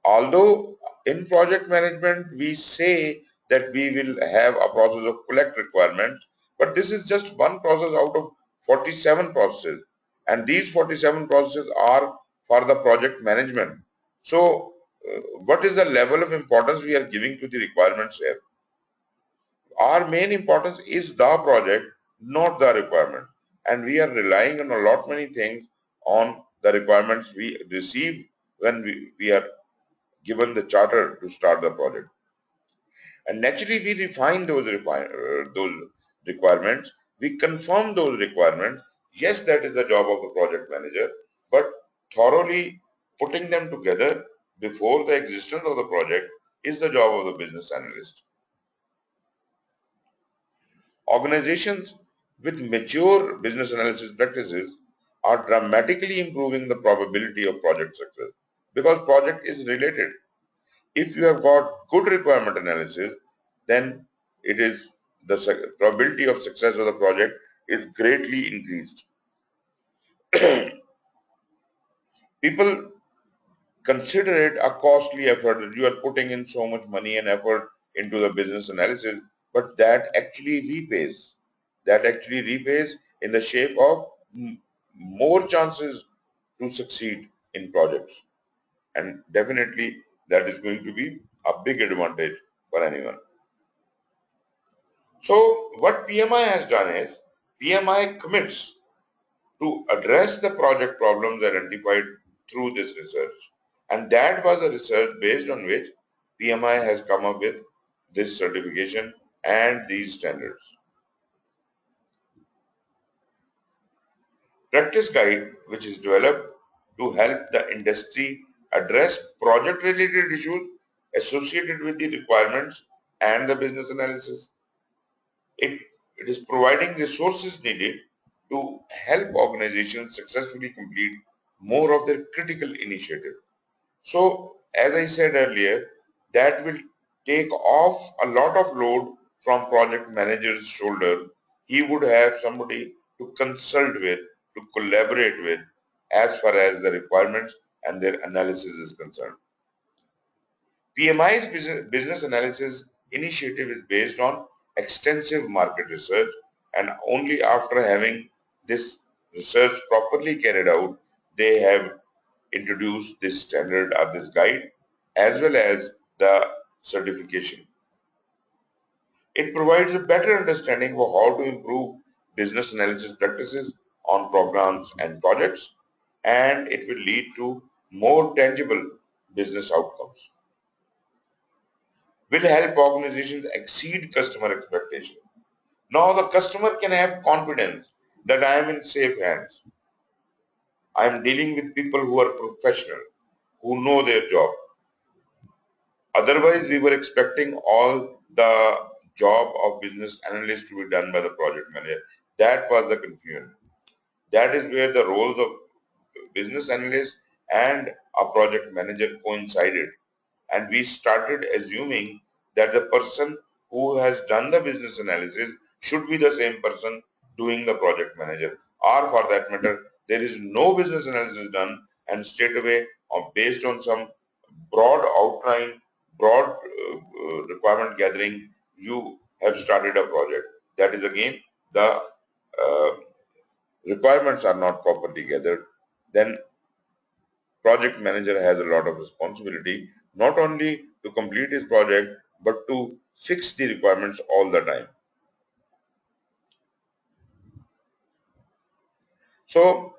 Although in project management we say that we will have a process of collect requirements, but this is just one process out of 47 processes, and these 47 processes are for the project management. So what is the level of importance we are giving to the requirements here? Our main importance is the project, not the requirement, and we are relying on a lot many things on the requirements we receive when we are given the charter to start the project. And naturally, we refine those requirements. We confirm those requirements. Yes, that is the job of the project manager, but thoroughly putting them together before the existence of the project is the job of the business analyst. Organizations with mature business analysis practices are dramatically improving the probability of project success, because project is related. If you have got good requirement analysis, then it is the probability of success of the project is greatly increased. People consider it a costly effort that you are putting in so much money and effort into the business analysis, but that actually repays. That actually repays in the shape of more chances to succeed in projects. And definitely that is going to be a big advantage for anyone. So what PMI has done is, PMI commits to address the project problems identified through this research. And that was a research based on which PMI has come up with this certification and these standards. Practice guide, which is developed to help the industry address project related issues associated with the requirements and the business analysis. It is providing resources needed to help organizations successfully complete more of their critical initiatives. So, as I said earlier, that will take off a lot of load from project manager's shoulder. He would have somebody to consult with, to collaborate with, as far as the requirements and their analysis is concerned. PMI's business analysis initiative is based on extensive market research, and only after having this research properly carried out, they have introduced this standard or this guide as well as the certification. It provides a better understanding of how to improve business analysis practices on programs and projects, and it will lead to more tangible business outcomes. will help organizations exceed customer expectations. Now the customer can have confidence that I am in safe hands. I am dealing with people who are professional, who know their job. Otherwise, we were expecting all the job of business analyst to be done by the project manager. That was the confusion. That is where the roles of business analyst and a project manager coincided. And we started assuming that the person who has done the business analysis should be the same person doing the project manager. Or for that matter, there is no business analysis done and straight away based on some broad outline, broad requirement gathering, you have started a project. That is again, the uh, requirements are not properly gathered. Then project manager has a lot of responsibility, not only to complete his project, but to fix the requirements all the time. So,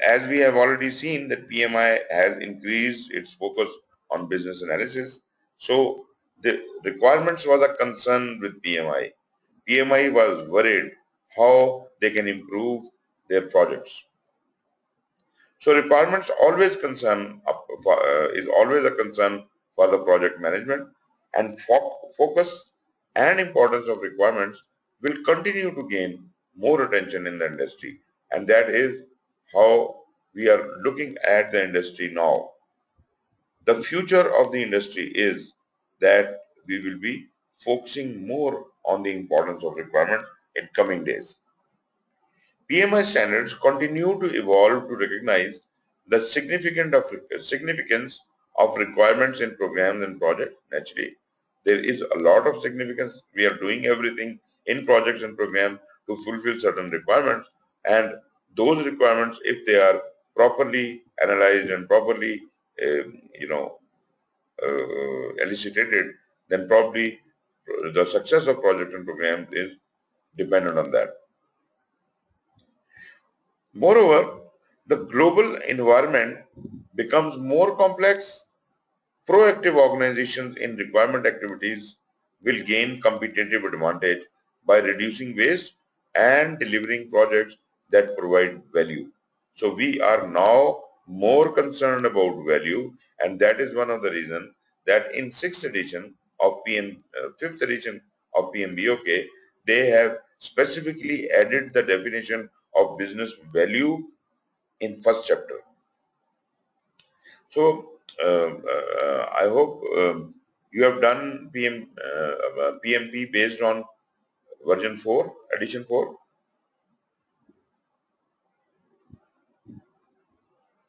as we have already seen that PMI has increased its focus on business analysis. So, the requirements was a concern with PMI. PMI was worried how they can improve their projects. So requirements always is always a concern for the project management, and focus and importance of requirements will continue to gain more attention in the industry, and that is how we are looking at the industry now. The future of the industry is that we will be focusing more on the importance of requirements in coming days. PMI standards continue to evolve to recognize the significance of requirements in programs and projects. Naturally, there is a lot of significance. We are doing everything in projects and programs to fulfill certain requirements, and those requirements, if they are properly analyzed and properly, elicited, then probably the success of project and programs is dependent on that. Moreover, the global environment becomes more complex. Proactive organizations in requirement activities will gain competitive advantage by reducing waste and delivering projects that provide value. So we are now more concerned about value, and that is one of the reasons that in fifth edition of PMBOK, they have specifically added the definition of business value in first chapter. So I hope you have done PMP based on version 4, edition 4.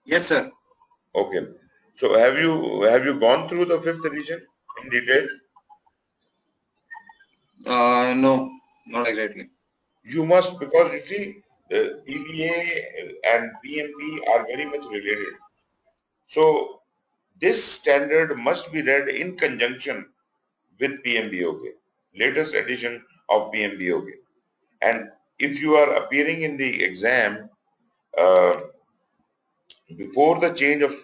Yes, sir. Okay. So have you gone through the fifth edition in detail? No, not exactly. You must, because you see, PBA and PMP are very much related. So this standard must be read in conjunction with PMBOK, latest edition of PMBOK. And if you are appearing in the exam uh, before the change of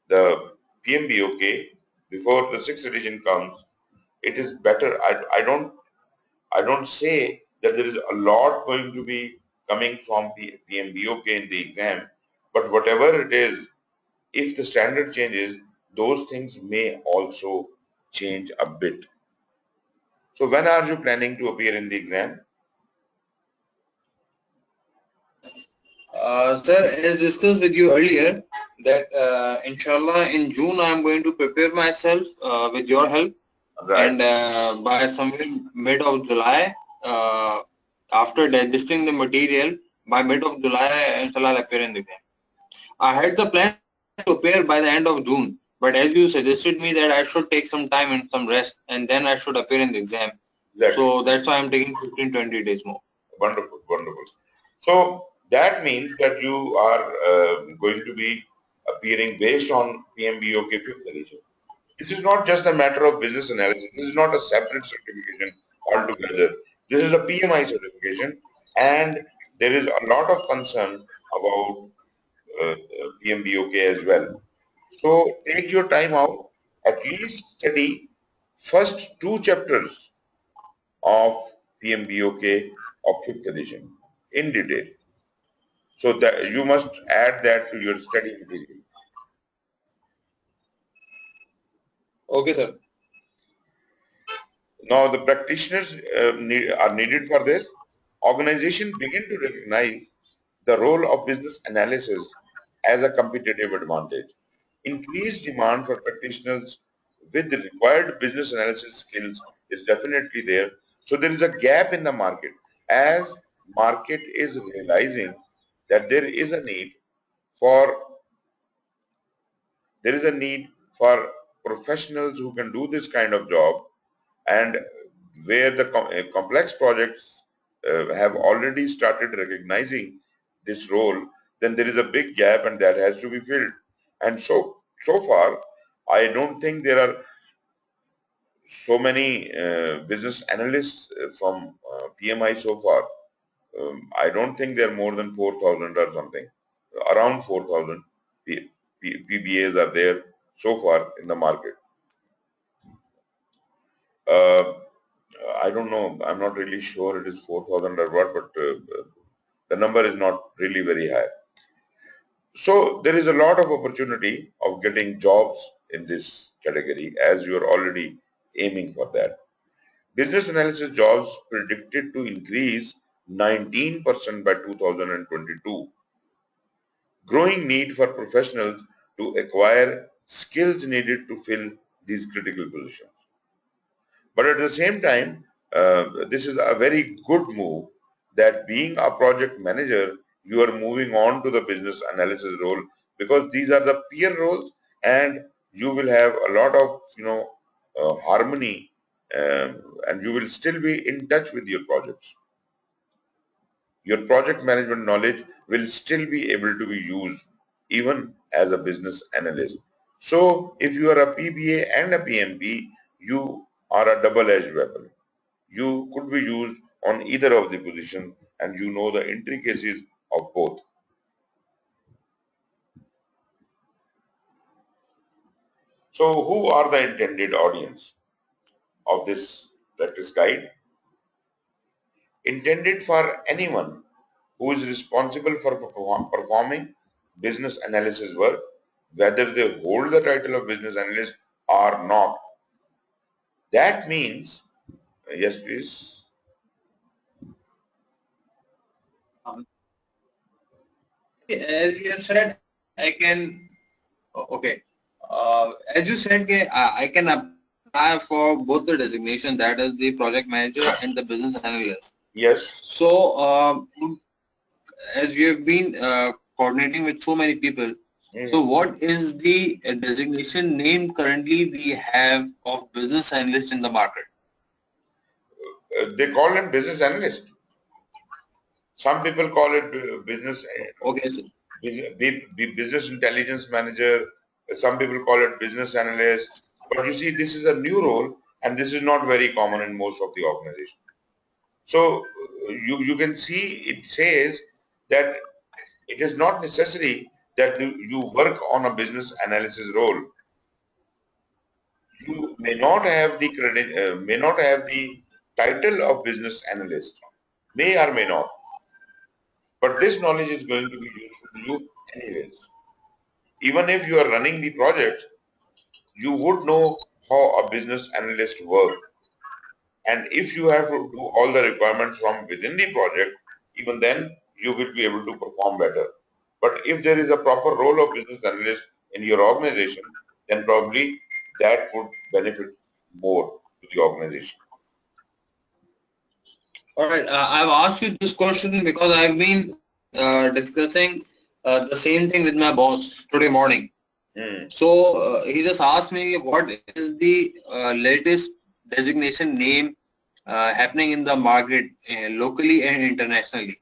the PMBOK, before the sixth edition comes, it is better. I don't say that there is a lot going to be coming from PMBOK in the exam, but whatever it is, if the standard changes, those things may also change a bit. So when are you planning to appear in the exam? Sir, as discussed with you earlier, that inshallah in June I am going to prepare myself with your help, Right. and by somewhere mid of July, after digesting the material, by mid of July, inshallah I'll appear in the exam. I had the plan to appear by the end of June, but as you suggested me that I should take some time and some rest, and then I should appear in the exam. Exactly. So that's why I'm taking 15-20 days more. Wonderful, wonderful. So that means that you are going to be appearing based on PMBOK 5th edition. This is not just a matter of business analysis. This is not a separate certification altogether. This is a PMI certification, and there is a lot of concern about PMBOK as well. So take your time out, at least study first two chapters of PMBOK of 5th edition in detail. So that you must add that to your study material. Okay, sir. Now the practitioners are needed for this. Organizations begin to recognize the role of business analysis as a competitive advantage. Increased demand for practitioners with the required business analysis skills is definitely there. So there is a gap in the market. As market is realizing that for there is a need for professionals who can do this kind of job, and where the complex projects have already started recognizing this role, then there is a big gap and that has to be filled. And so far, I don't think there are so many business analysts from PMI so far. I don't think there are more than 4,000 or something. Around 4,000 PBAs are there so far in the market. Uh, I don't know. I'm not really sure it is 4,000 or what, but the number is not really very high. So there is a lot of opportunity of getting jobs in this category, as you are already aiming for that. Business analysis jobs predicted to increase 19% by 2022. Growing need for professionals to acquire skills needed to fill these critical positions. But at the same time, this is a very good move that being a project manager, you are moving on to the business analysis role, because these are the peer roles and you will have a lot of, harmony, and you will still be in touch with your projects. Your project management knowledge will still be able to be used even as a business analyst. So if you are a PBA and a PMP, you are a double-edged weapon. You could be used on either of the positions and you know the intricacies of both. So who are the intended audience of this practice guide? Intended for anyone who is responsible for performing business analysis work, whether they hold the title of business analyst or not. That means, yes please. Um, as you have said, I can. Okay. As you said, I can apply for both the designation, that is the project manager and the business analyst. Yes. So, as you have been coordinating with so many people, so what is the designation name currently we have of business analyst in the market? They call him business analyst. Some people call it business. Okay. Business intelligence manager. Some people call it business analyst. But you see, this is a new role, and this is not very common in most of the organizations. So you can see it says that it is not necessary that you work on a business analysis role. You may not have the credit, may not have the title of business analyst, may or may not. But this knowledge is going to be useful to you anyways. Even if you are running the project, you would know how a business analyst works. And if you have to do all the requirements from within the project, even then you will be able to perform better. But if there is a proper role of business analyst in your organization, then probably that would benefit more to the organization. All right. I've asked you this question because I've been discussing the same thing with my boss today morning. So he just asked me what is the latest designation name happening in the market locally and internationally.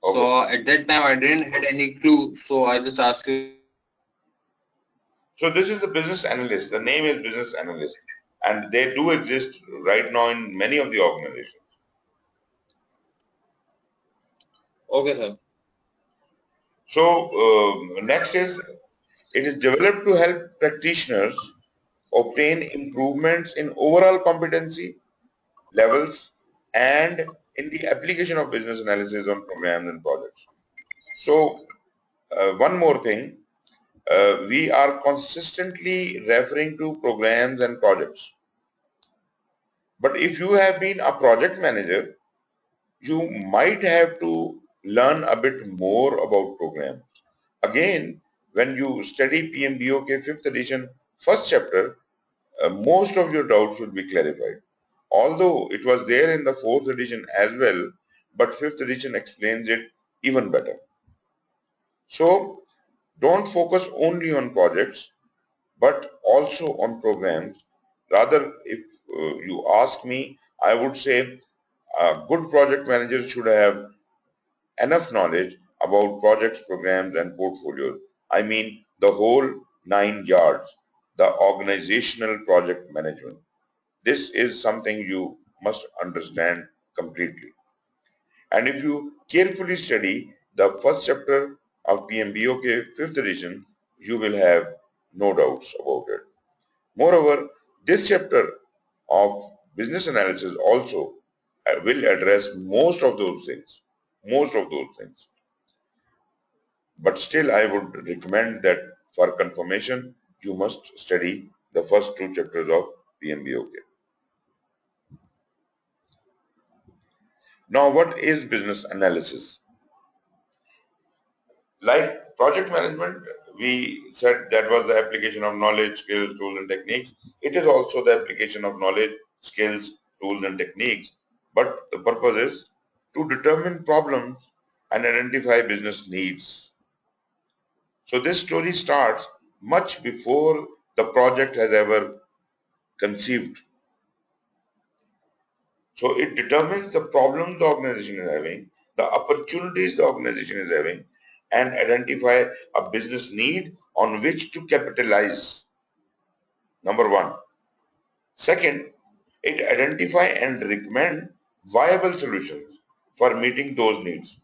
Okay. So at that time I didn't had any clue. So I just asked you. So this is the business analyst. The name is business analyst, and they do exist right now in many of the organizations. Okay, sir. So next is, it is developed to help practitioners obtain improvements in overall competency levels and in the application of business analysis on programs and projects. So one more thing, we are consistently referring to programs and projects. But if you have been a project manager, you might have to learn a bit more about program. Again, when you study PMBOK 5th edition first chapter, most of your doubts will be clarified. Although it was there in the 4th edition as well, but 5th edition explains it even better. So don't focus only on projects, but also on programs. Rather, if you ask me, I would say a good project manager should have enough knowledge about projects, programs, and portfolios. I mean the whole 9 yards, the organizational project management. This is something you must understand completely. And if you carefully study the first chapter of PMBOK 5th edition, you will have no doubts about it. Moreover, this chapter of business analysis also will address most of those things. Most of those things. But still, I would recommend that for confirmation, you must study the first 2 chapters of PMBOK. Now, what is business analysis? Like project management, we said that was the application of knowledge, skills, tools, and techniques. It is also the application of knowledge, skills, tools, and techniques. But the purpose is to determine problems and identify business needs. So this story starts much before the project has ever conceived. So it determines the problems the organization is having, the opportunities the organization is having, and identify a business need on which to capitalize. Number one. Second, it identify and recommend viable solutions for meeting those needs.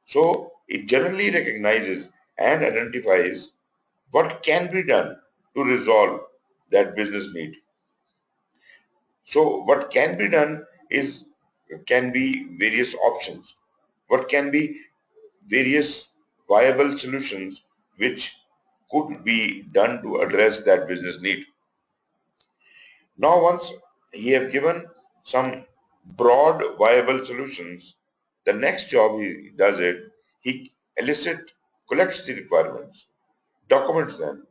So it generally recognizes and identifies what can be done to resolve that business need. So what can be done is can be various options. What can be various viable solutions which could be done to address that business need. Now once he have given some broad viable solutions, the next job he does it, he collects the requirements, documents them,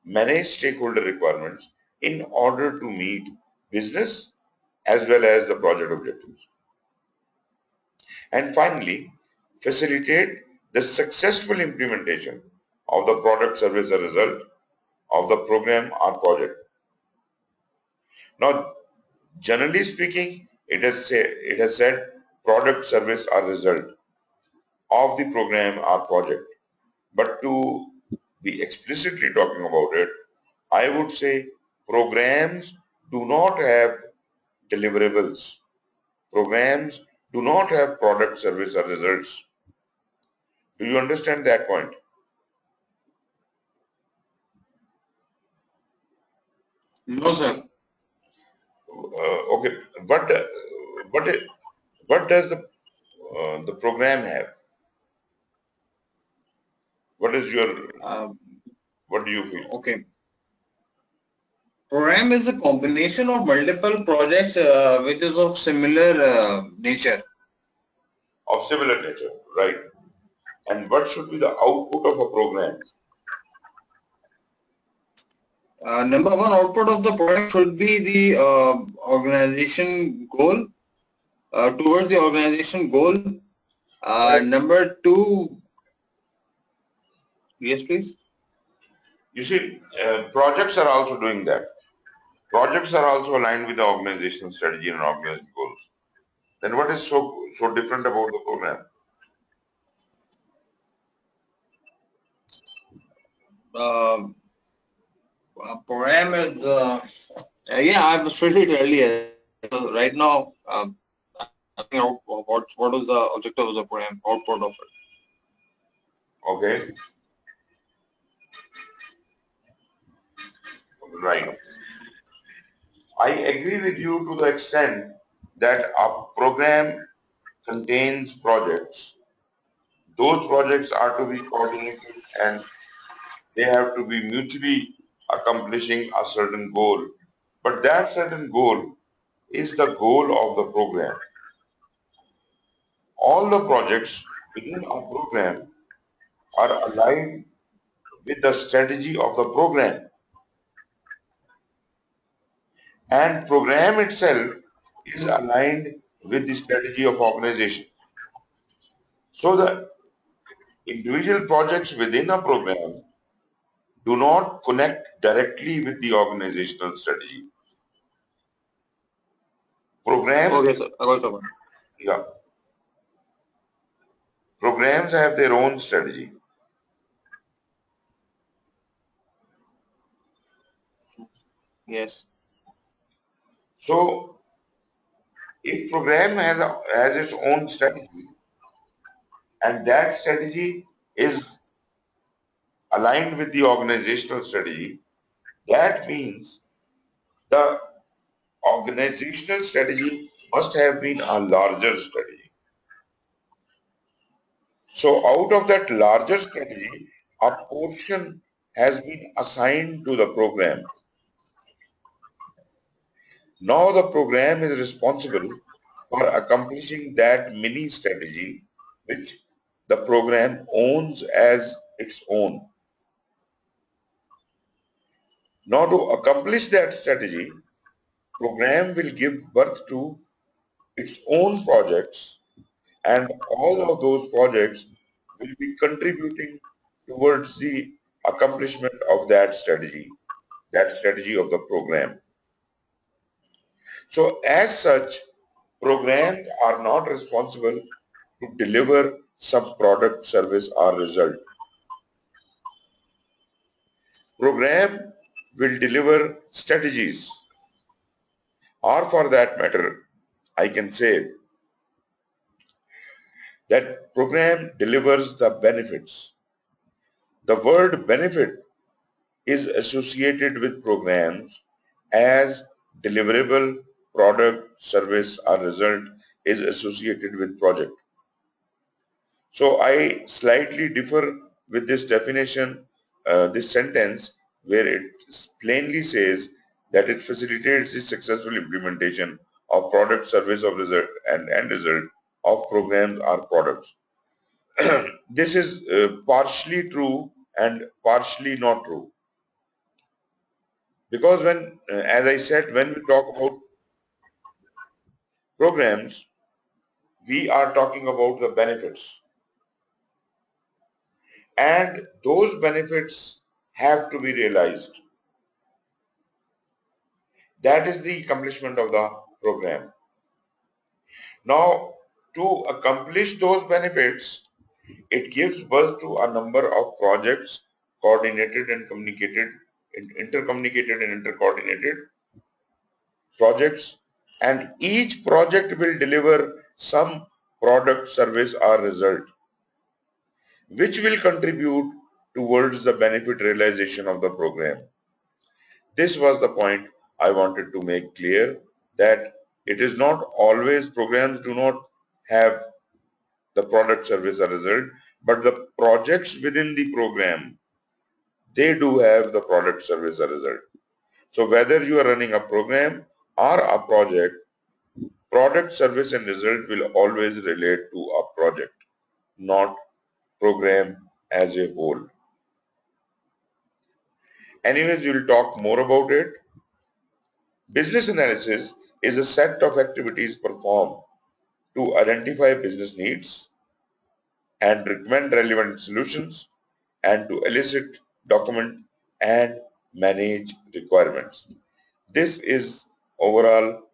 manage stakeholder requirements in order to meet business as well as the project objectives. And finally, facilitate the successful implementation of the product, service, or result of the program or project. Now, generally speaking, it has said product, service, or result of the program or project. But to be explicitly talking about it, I would say programs do not have deliverables. Programs do not have product, service, or results. Do you understand that point? No, sir. Okay. What what does the program have? What is your Uh, what do you feel? okay. Program is a combination of multiple projects which is of similar nature. Of similar nature, right? And what should be the output of a program? Number one, output of the program should be the organization goal, towards the organization goal. Correct. Number two, yes, please. You see, projects are also doing that. Projects are also aligned with the organizational strategy and organizational goals. Then what is so different about the program? Uh, Program is, yeah, I've stated it earlier. So right now, I think what was the objective of the program, output of it. Okay, right. I agree with you to the extent that a program contains projects. Those projects are to be coordinated and they have to be mutually accomplishing a certain goal. But that certain goal is the goal of the program. All the projects within a program are aligned with the strategy of the program, and program itself is aligned with the strategy of organization. So the individual projects within a program do not connect directly with the organizational strategy. Programs, Okay, sir. I got the point. yeah, programs have their own strategy. Yes. So if program has its own strategy and that strategy is aligned with the organizational strategy, that means the organizational strategy must have been a larger strategy. So out of that larger strategy, a portion has been assigned to the program. Now the program is responsible for accomplishing that mini strategy which the program owns as its own. Now to accomplish that strategy, program will give birth to its own projects, and all of those projects will be contributing towards the accomplishment of that strategy of the program. So as such, programs are not responsible to deliver some product, service or result. Program will deliver strategies, or for that matter, I can say that program delivers the benefits. The word benefit is associated with programs as deliverable product, service or result is associated with project. So I slightly differ with this definition, this sentence where it plainly says that it facilitates the successful implementation of product, service of result and end result of programs or products. This is partially true and partially not true. Because when, as I said, when we talk about programs, we are talking about the benefits. And those benefits have to be realized. That is the accomplishment of the program. Now, to accomplish those benefits, it gives birth to a number of projects coordinated and communicated, intercommunicated and intercoordinated projects, and each project will deliver some product, service or result which will contribute towards the benefit realization of the program. This was the point I wanted to make clear, that it is not always, programs do not have the product, service or result, but the projects within the program, they do have the product, service or result. So whether you are running a program or a project, product, service and result will always relate to a project, not program as a whole. Anyways, we will talk more about it. Business analysis is a set of activities performed to identify business needs and recommend relevant solutions and to elicit, document and manage requirements. This is overall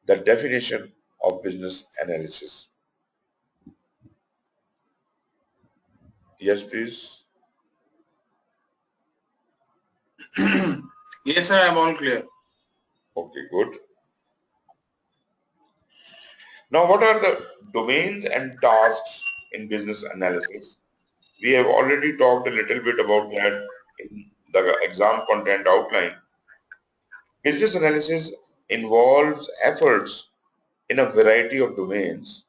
the definition of business analysis. Yes, please. Yes, sir. I'm all clear. Okay, good. Now, what are the domains and tasks in business analysis? We have already talked a little bit about that in the exam content outline. Business analysis involves efforts in a variety of domains,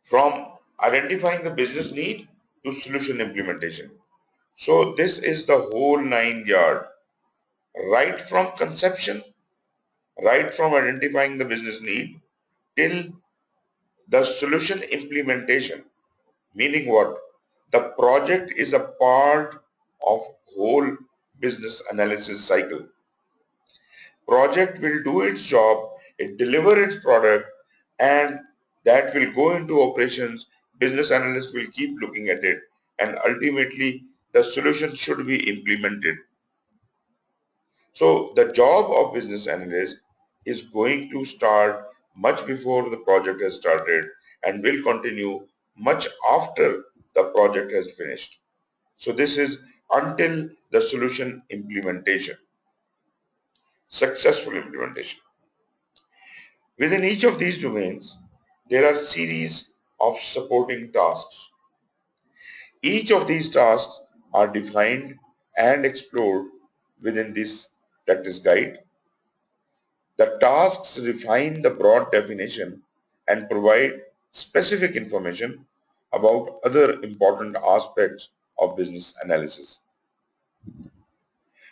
from identifying the business need to solution implementation. So this is the whole 9 yard, right from conception, right from identifying the business need till the solution implementation. Meaning what? The project is a part of whole business analysis cycle. Project will do its job, it deliver its product, and that will go into operations. Business analysts will keep looking at it, and ultimately the solution should be implemented. So the job of business analyst is going to start much before the project has started and will continue much after the project has finished. So this is until the solution implementation, successful implementation. Within each of these domains, there are series of supporting tasks. Each of these tasks are defined and explored within this practice guide. The tasks refine the broad definition and provide specific information about other important aspects of business analysis,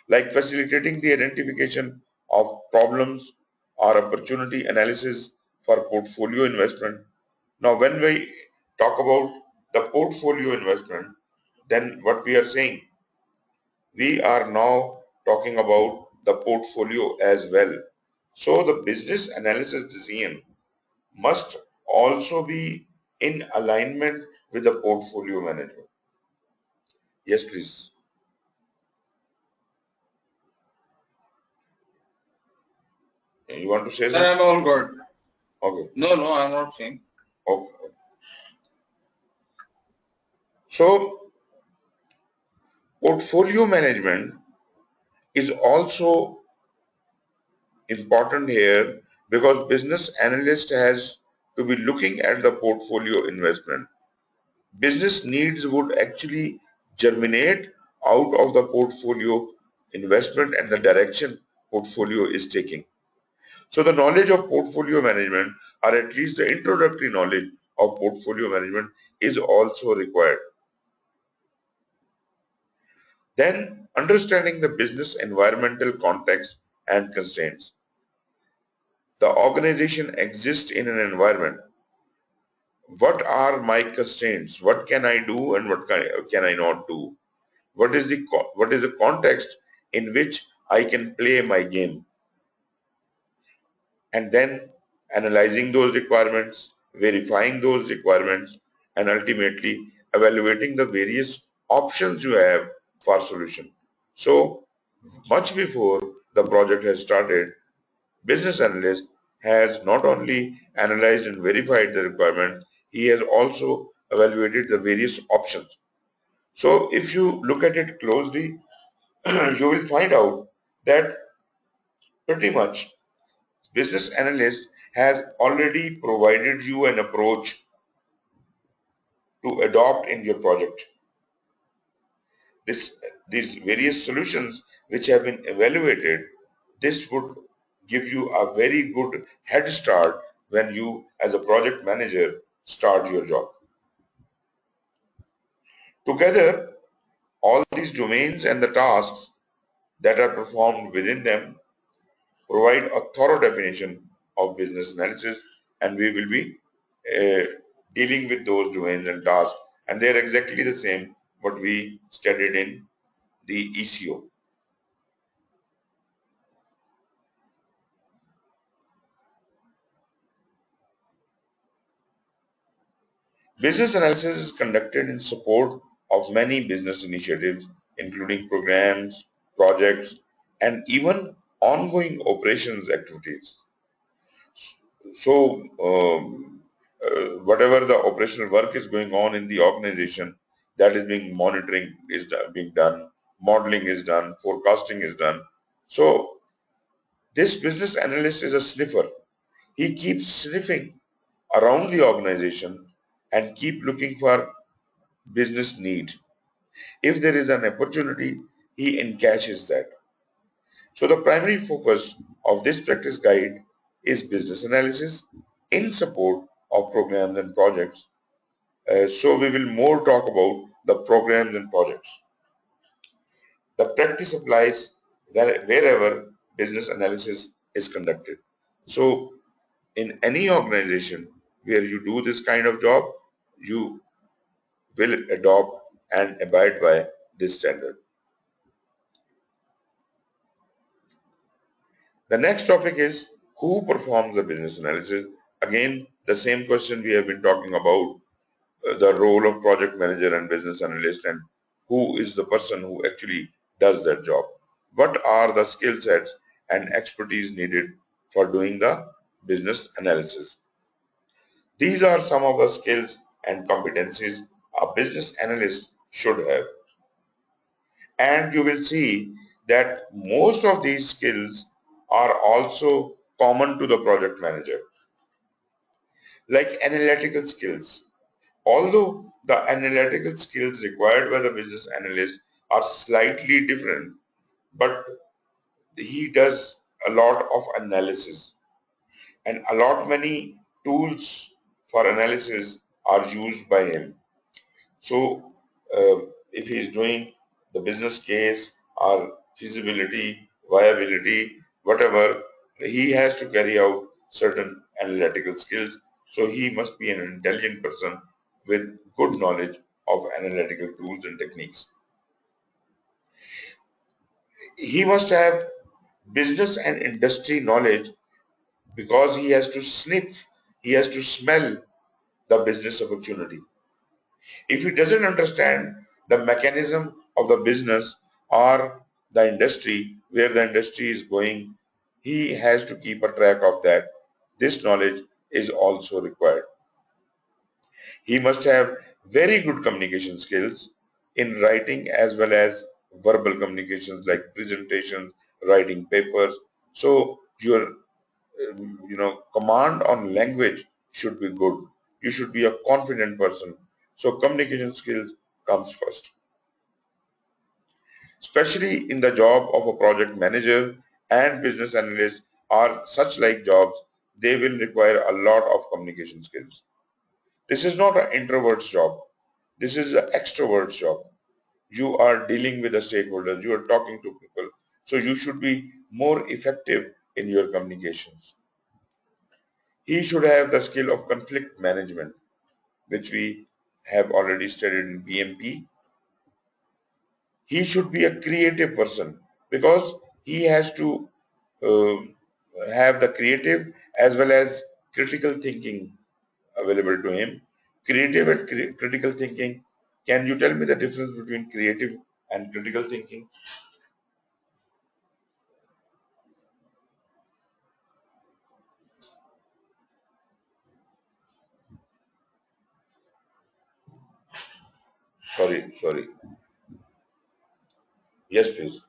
like facilitating the identification of problems or opportunity analysis for portfolio investment. Now, when we talk about the portfolio investment, then what we are saying, we are now talking about the portfolio as well. So the business analysis decision must also be in alignment with the portfolio management. Yes, please. You want to say Sir, I'm something? all good. Okay. No, I'm not saying. Okay. So portfolio management is also important here because business analyst has to be looking at the portfolio investment. Business needs would actually germinate out of the portfolio investment and the direction portfolio is taking. So the knowledge of portfolio management, or at least the introductory knowledge of portfolio management, is also required. Then understanding the business environmental context and constraints. The organization exists in an environment. What are my constraints? What can I do and what can I not do? What is the context in which I can play my game? And then analyzing those requirements, verifying those requirements, and ultimately evaluating the various options you have for solution. So much before the project has started, business analyst has not only analyzed and verified the requirement, he has also evaluated the various options. So if you look at it closely, you will find out that pretty much business analyst has already provided you an approach to adopt in your project. These various solutions which have been evaluated, this would give you a very good head start when you as a project manager start your job. Together, all these domains and the tasks that are performed within them provide a thorough definition of business analysis, and we will be uh, dealing with those domains and tasks, and they are exactly the same what we studied in the ECO. Business analysis is conducted in support of many business initiatives, including programs, projects, and even ongoing operations activities. So, whatever the operational work is going on in the organization, that is being monitoring is being done, modeling is done, forecasting is done. So, this business analyst is a sniffer. He keeps sniffing around the organization and keep looking for business need. If there is an opportunity, he encaches that. So the primary focus of this practice guide is business analysis in support of programs and projects. So we will more talk about the programs and projects. The practice applies wherever business analysis is conducted. So in any organization where you do this kind of job, you will adopt and abide by this standard. The next topic is who performs the business analysis. Again, the same question we have been talking about, the role of project manager and business analyst, and who is the person who actually does that job. What are the skill sets and expertise needed for doing the business analysis? These are some of the skills and competencies a business analyst should have. And you will see that most of these skills are also common to the project manager, like analytical skills. Although the analytical skills required by the business analyst are slightly different, but he does a lot of analysis, and a lot many tools for analysis are used by him. So if he is doing the business case or feasibility, viability, whatever, he has to carry out certain analytical skills. So he must be an intelligent person with good knowledge of analytical tools and techniques. He must have business and industry knowledge because he has to sniff, he has to smell the business opportunity. If he doesn't understand the mechanism of the business or the industry, where the industry is going, he has to keep a track of that. This knowledge is also required. He must have very good communication skills in writing as well as verbal communications like presentations, writing papers. So your command on language should be good. You should be a confident person. So communication skills comes first. Especially in the job of a project manager and business analyst or such like jobs, they will require a lot of communication skills. This is not an introvert's job. This is an extrovert's job. You are dealing with the stakeholders. You are talking to people. So you should be more effective in your communications. He should have the skill of conflict management, which we have already studied in PMP. He should be a creative person because he has to uh, have the creative as well as critical thinking available to him. Creative and critical thinking. Can you tell me the difference between creative and critical thinking? Sorry. Yes, please.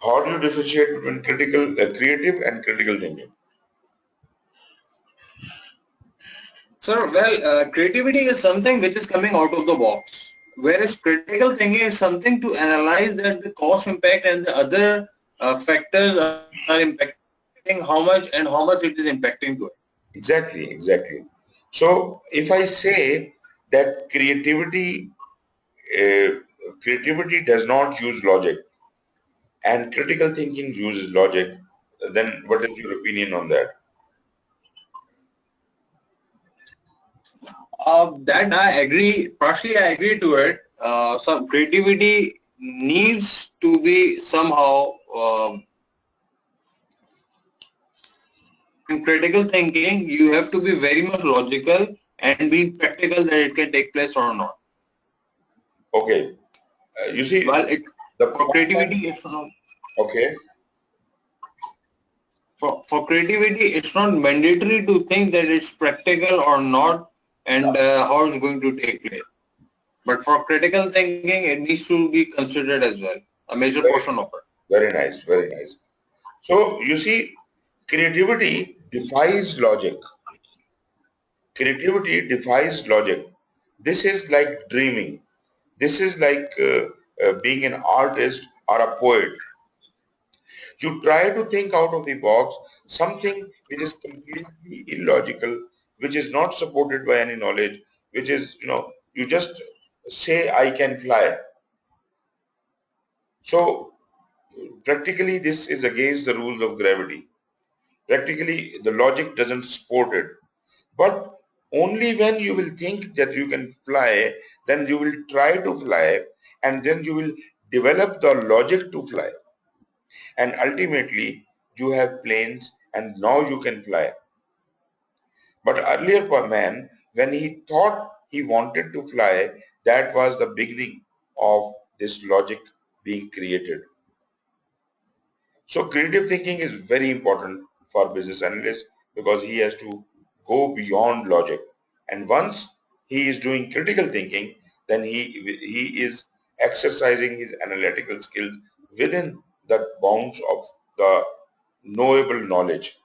How do you differentiate between creative and critical thinking? Sir, well, creativity is something which is coming out of the box, whereas critical thinking is something to analyze that the cost impact and the other factors are impacting how much it is impacting to it. Exactly. So if I say that uh, creativity does not use logic and critical thinking uses logic, then what is your opinion on that? That I agree, partially I agree to it. Some creativity needs to be somehow in critical thinking, you have to be very much logical and be practical that it can take place or not. Okay, you see Well, the for point. creativity, it's not. Okay, For creativity, it's not mandatory to think that it's practical or not and how it's going to take place. But for critical thinking, it needs to be considered as well, a major very, portion of it. very nice. So you see, creativity defies logic. Creativity defies logic. This is like dreaming. This is like being an artist or a poet. You try to think out of the box, something which is completely illogical, which is not supported by any knowledge, which is, you just say, I can fly. So practically this is against the rules of gravity. Practically the logic doesn't support it. But only when you will think that you can fly, then you will try to fly, and then you will develop the logic to fly. And ultimately you have planes and now you can fly. But earlier for man, when he thought he wanted to fly, that was the beginning of this logic being created. So creative thinking is very important for business analysts because he has to go beyond logic. And once he is doing critical thinking, then he is exercising his analytical skills within the bounds of the knowable knowledge,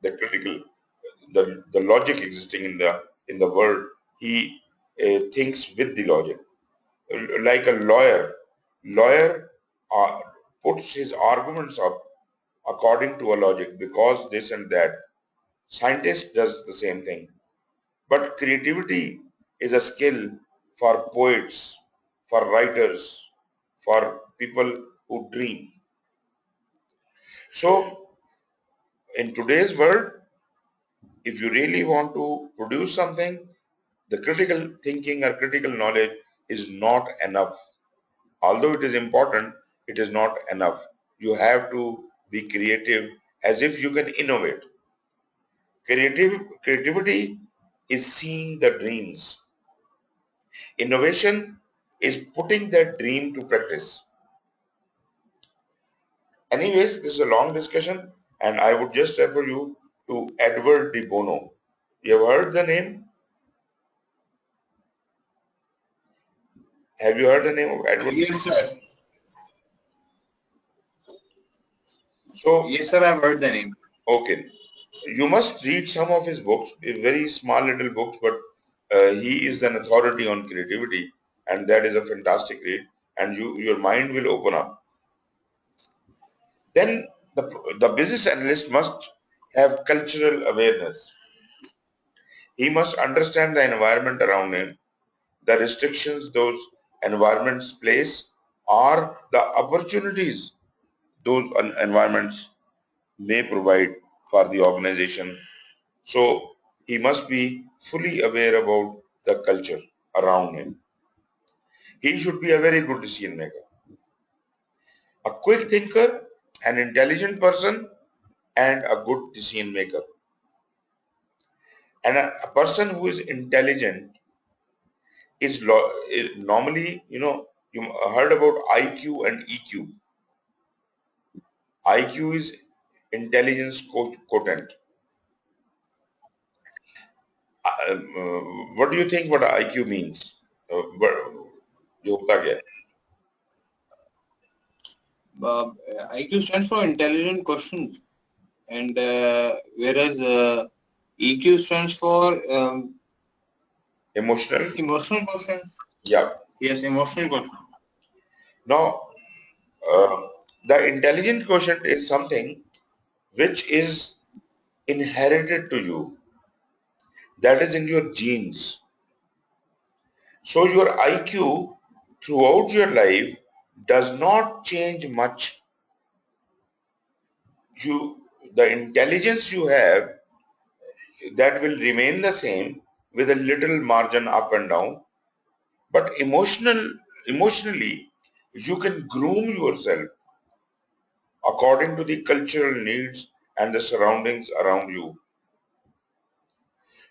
the critical, the logic existing in the world. He thinks with the logic. Like a lawyer uh, puts his arguments up according to a logic because this and that. Scientist does the same thing. But creativity is a skill for poets, for writers, for people who dream. So in today's world, if you really want to produce something, the critical thinking or critical knowledge is not enough. Although it is important, it is not enough. You have to be creative as if you can innovate. Creativity is seeing the dreams. Innovation is putting that dream to practice. Anyways, this is a long discussion and I would just refer you to Edward de Bono. You have heard the name? Have you heard the name of Edward? Yes, sir. So, Yes, sir, I've heard the name. okay. You must read some of his books, very small little books, but he is an authority on creativity and that is a fantastic read and your mind will open up. Then the business analyst must have cultural awareness. He must understand the environment around him, the restrictions those environments place, or the opportunities those environments may provide for the organization. So he must be fully aware about the culture around him. He should be a very good decision maker, a quick thinker, an intelligent person, and a good decision maker. And a person who is intelligent is normally, you heard about IQ and EQ. IQ is intelligence quotient. What do you think what IQ means? ये होता क्या है? Uh, IQ stands for intelligent questions, and whereas EQ stands for Emotional? emotional questions. Yeah. Yes, emotional questions. Now, uh, the intelligent quotient is something which is inherited to you. That is in your genes. So your IQ throughout your life does not change much. The intelligence you have, that will remain the same with a little margin up and down. But emotionally, you can groom yourself according to the cultural needs and the surroundings around you.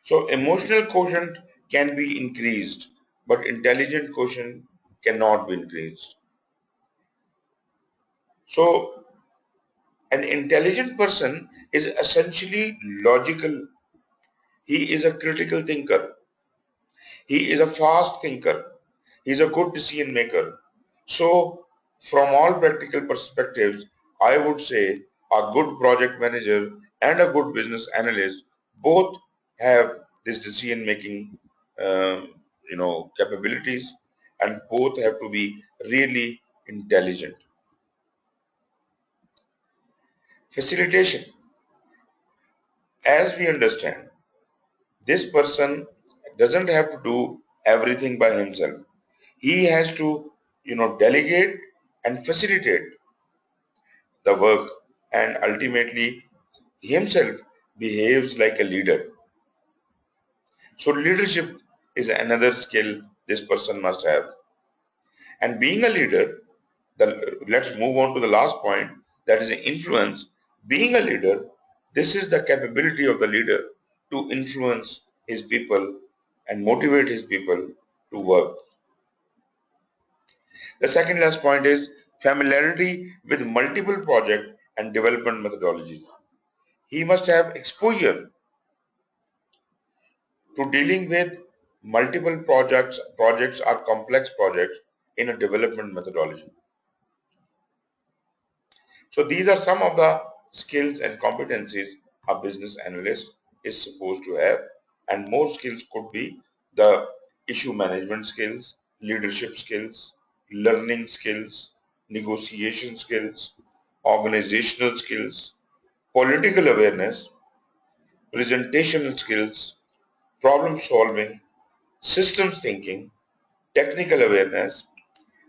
So emotional quotient can be increased, but intelligent quotient cannot be increased. So an intelligent person is essentially logical. He is a critical thinker. He is a fast thinker. He is a good decision maker. So from all practical perspectives, I would say a good project manager and a good business analyst both have this decision making capabilities, and both have to be really intelligent. Facilitation. As we understand, this person doesn't have to do everything by himself. He has to, delegate and facilitate the work, and ultimately himself behaves like a leader. So leadership is another skill this person must have. And being a leader, let's move on to the last point, that is influence. Being a leader, this is the capability of the leader to influence his people and motivate his people to work. The second last point is familiarity with multiple project and development methodologies. He must have exposure to dealing with multiple projects or complex projects in a development methodology. So these are some of the skills and competencies a business analyst is supposed to have, and more skills could be the issue management skills, leadership skills, learning skills, negotiation skills, organizational skills, political awareness, presentational skills, problem solving, systems thinking, technical awareness,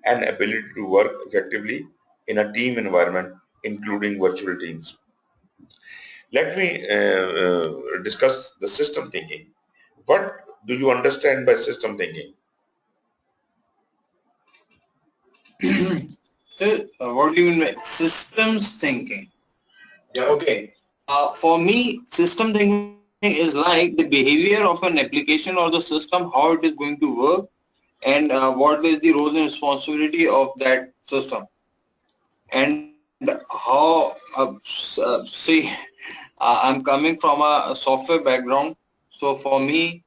and ability to work effectively in a team environment, including virtual teams. Let me discuss the system thinking. What do you understand by system thinking? So, what do you mean by systems thinking? Yeah. Okay. For me, system thinking is like the behavior of an application or the system, how it is going to work, and what is the role and responsibility of that system, and how see, I'm coming from a software background, so for me,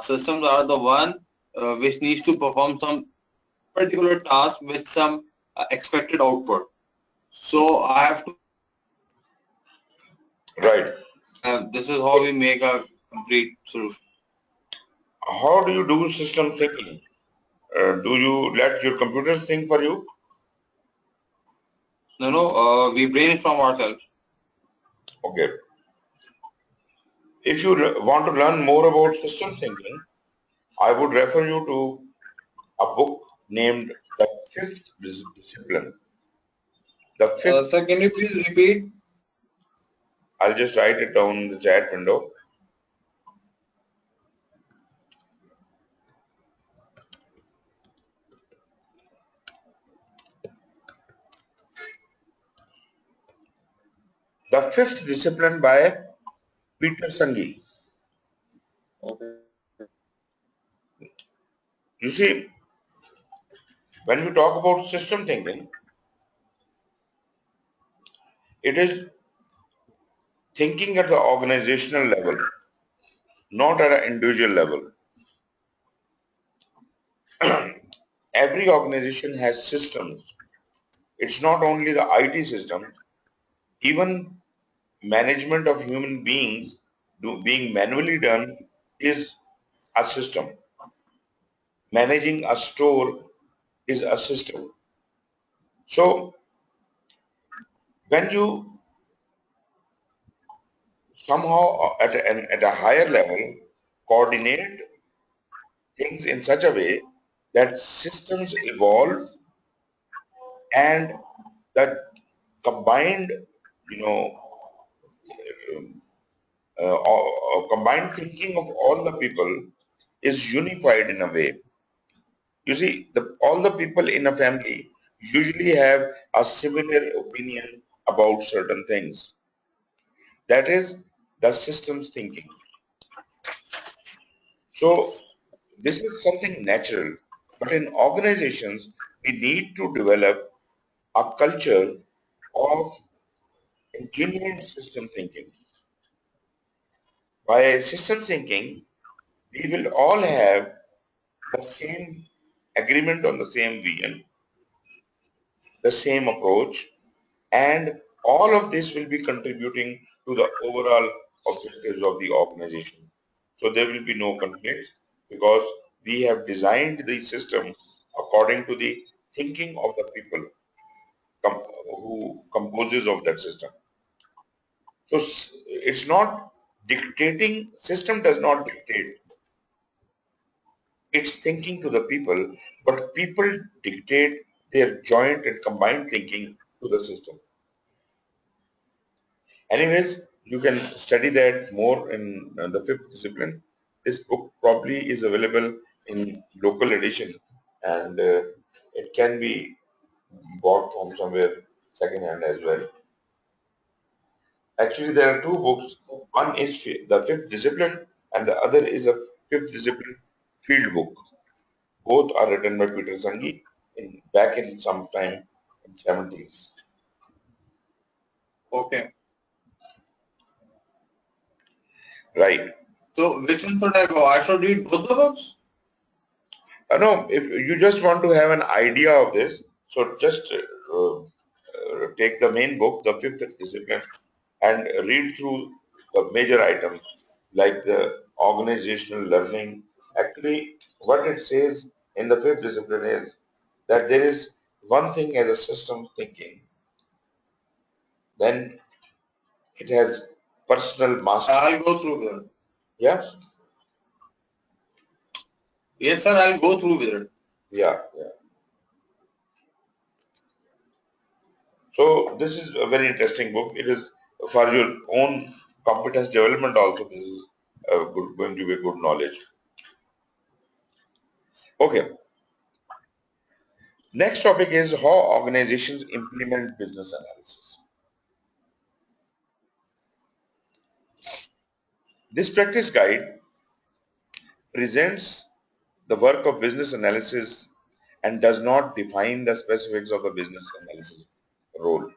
systems are the one which needs to perform some particular task with some expected output. So I have to Right. this is how we make a complete solution. How do you do system thinking? Do you let your computers think for you? We brainstorm ourselves. Okay. If you want to learn more about system thinking, I would refer you to a book named The Fifth Discipline. The fifth, Sir, can you please repeat? I'll just write it down in the chat window. The Fifth Discipline by Peter Senge. Okay. You see, when we talk about system thinking, it is thinking at the organizational level, not at an individual level. Every organization has systems. It's not only the IT system, even management of human beings being manually done is a system. Managing a store is a system. So when you somehow at a higher level coordinate things in such a way that systems evolve and that combined, you know, combined thinking of all the people is unified in a way. You see, all the people in a family usually have a similar opinion about certain things. That is the systems thinking. So this is something natural, but in organizations, we need to develop a culture of engineered system thinking. By system thinking, we will all have the same agreement on the same vision, the same approach, and all of this will be contributing to the overall objectives of the organization. So there will be no conflicts because we have designed the system according to the thinking of the people who composes of that system. So it's not dictating, system does not dictate. It's thinking to the people, but people dictate their joint and combined thinking to the system. Anyways, you can study that more in the fifth discipline. This book probably is available in local edition, and it can be bought from somewhere second hand as well. Actually, there are two books. One is the fifth discipline, and the other is a fifth discipline field book. Both are written by Peter Sanghi back in some time in 70s. Okay. Right. So which one should I go? I should read both the books? No, if you just want to have an idea of this, so just take the main book, the fifth discipline, and read through the major items like the organizational learning. Actually, what it says in the fifth discipline is that there is one thing as a systems thinking, then it has personal mastery. I'll go through with it. Yeah, Yes, sir, I'll go through with it. yeah, yeah. So this is a very interesting book. It is for your own competence development also. This is going to be a good knowledge. Okay. Next topic is how organizations implement business analysis. This practice guide presents the work of business analysis and does not define the specifics of the business analysis role.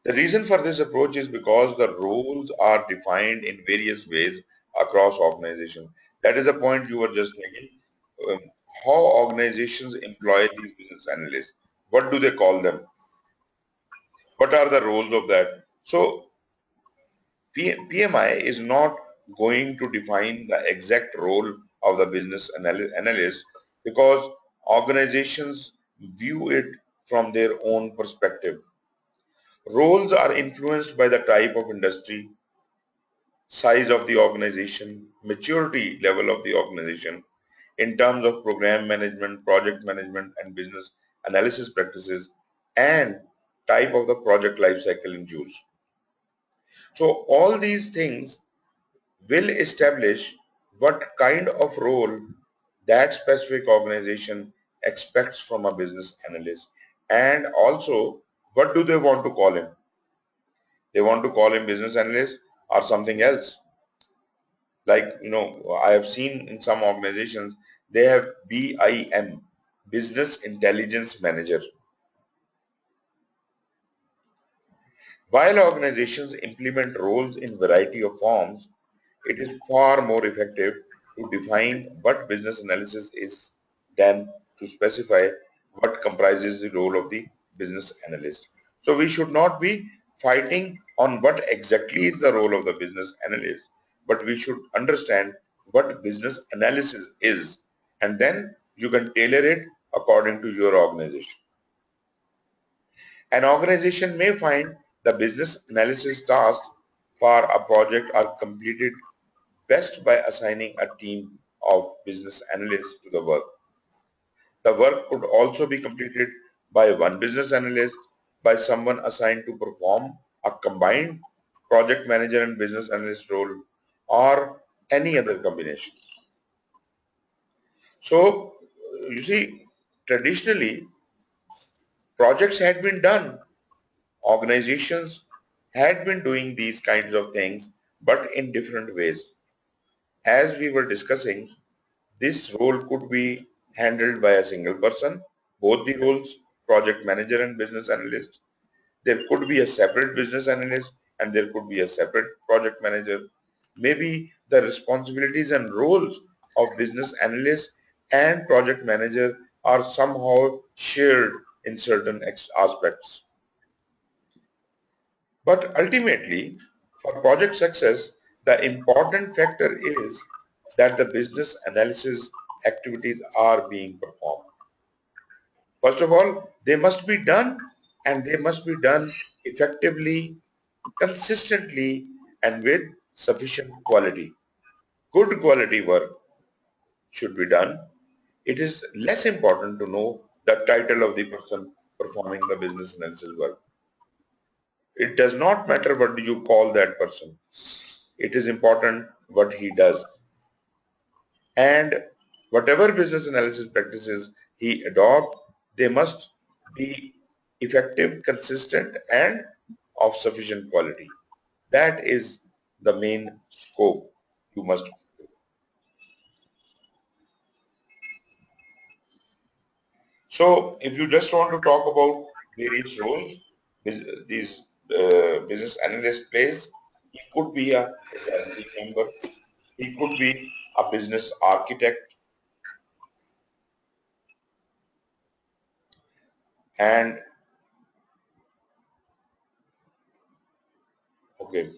The reason for this approach is because the roles are defined in various ways across organizations. That is the point you were just making. Um, how organizations employ these business analysts? What do they call them? What are the roles of that? So PMI is not going to define the exact role of the business analyst because organizations view it from their own perspective. Roles are influenced by the type of industry, size of the organization, maturity level of the organization in terms of program management, project management, and business analysis practices, and type of the project lifecycle in use. So all these things will establish what kind of role that specific organization expects from a business analyst, and also what do they want to call him. They want to call him business analyst or something else. Like, I have seen in some organizations, they have BIM, Business Intelligence Manager. While organizations implement roles in variety of forms, it is far more effective to define what business analysis is than to specify what comprises the role of the business analyst. So we should not be fighting on what exactly is the role of the business analyst, but we should understand what business analysis is, and then you can tailor it according to your organization. An organization may find the business analysis tasks for a project are completed best by assigning a team of business analysts to the work. The work could also be completed by one business analyst, by someone assigned to perform a combined project manager and business analyst role, or any other combination. So, you see, traditionally, projects had been done. Organizations had been doing these kinds of things, but in different ways. As we were discussing, this role could be handled by a single person, both the roles, project manager and business analyst. There could be a separate business analyst and there could be a separate project manager. Maybe the responsibilities and roles of business analyst and project manager are somehow shared in certain aspects. But ultimately, for project success, the important factor is that the business analysis activities are being performed. First of all, they must be done, and they must be done effectively consistently and with sufficient quality. Good quality work should be done. It is less important to know the title of the person performing the business analysis work. It does not matter what do you call that person. It is important what he does. And whatever business analysis practices he adopts, they must be effective, consistent, and of sufficient quality. That is the main scope you must. So if you just want to talk about various roles these business analyst plays, he could be a HRD member, he could be a business architect, and okay,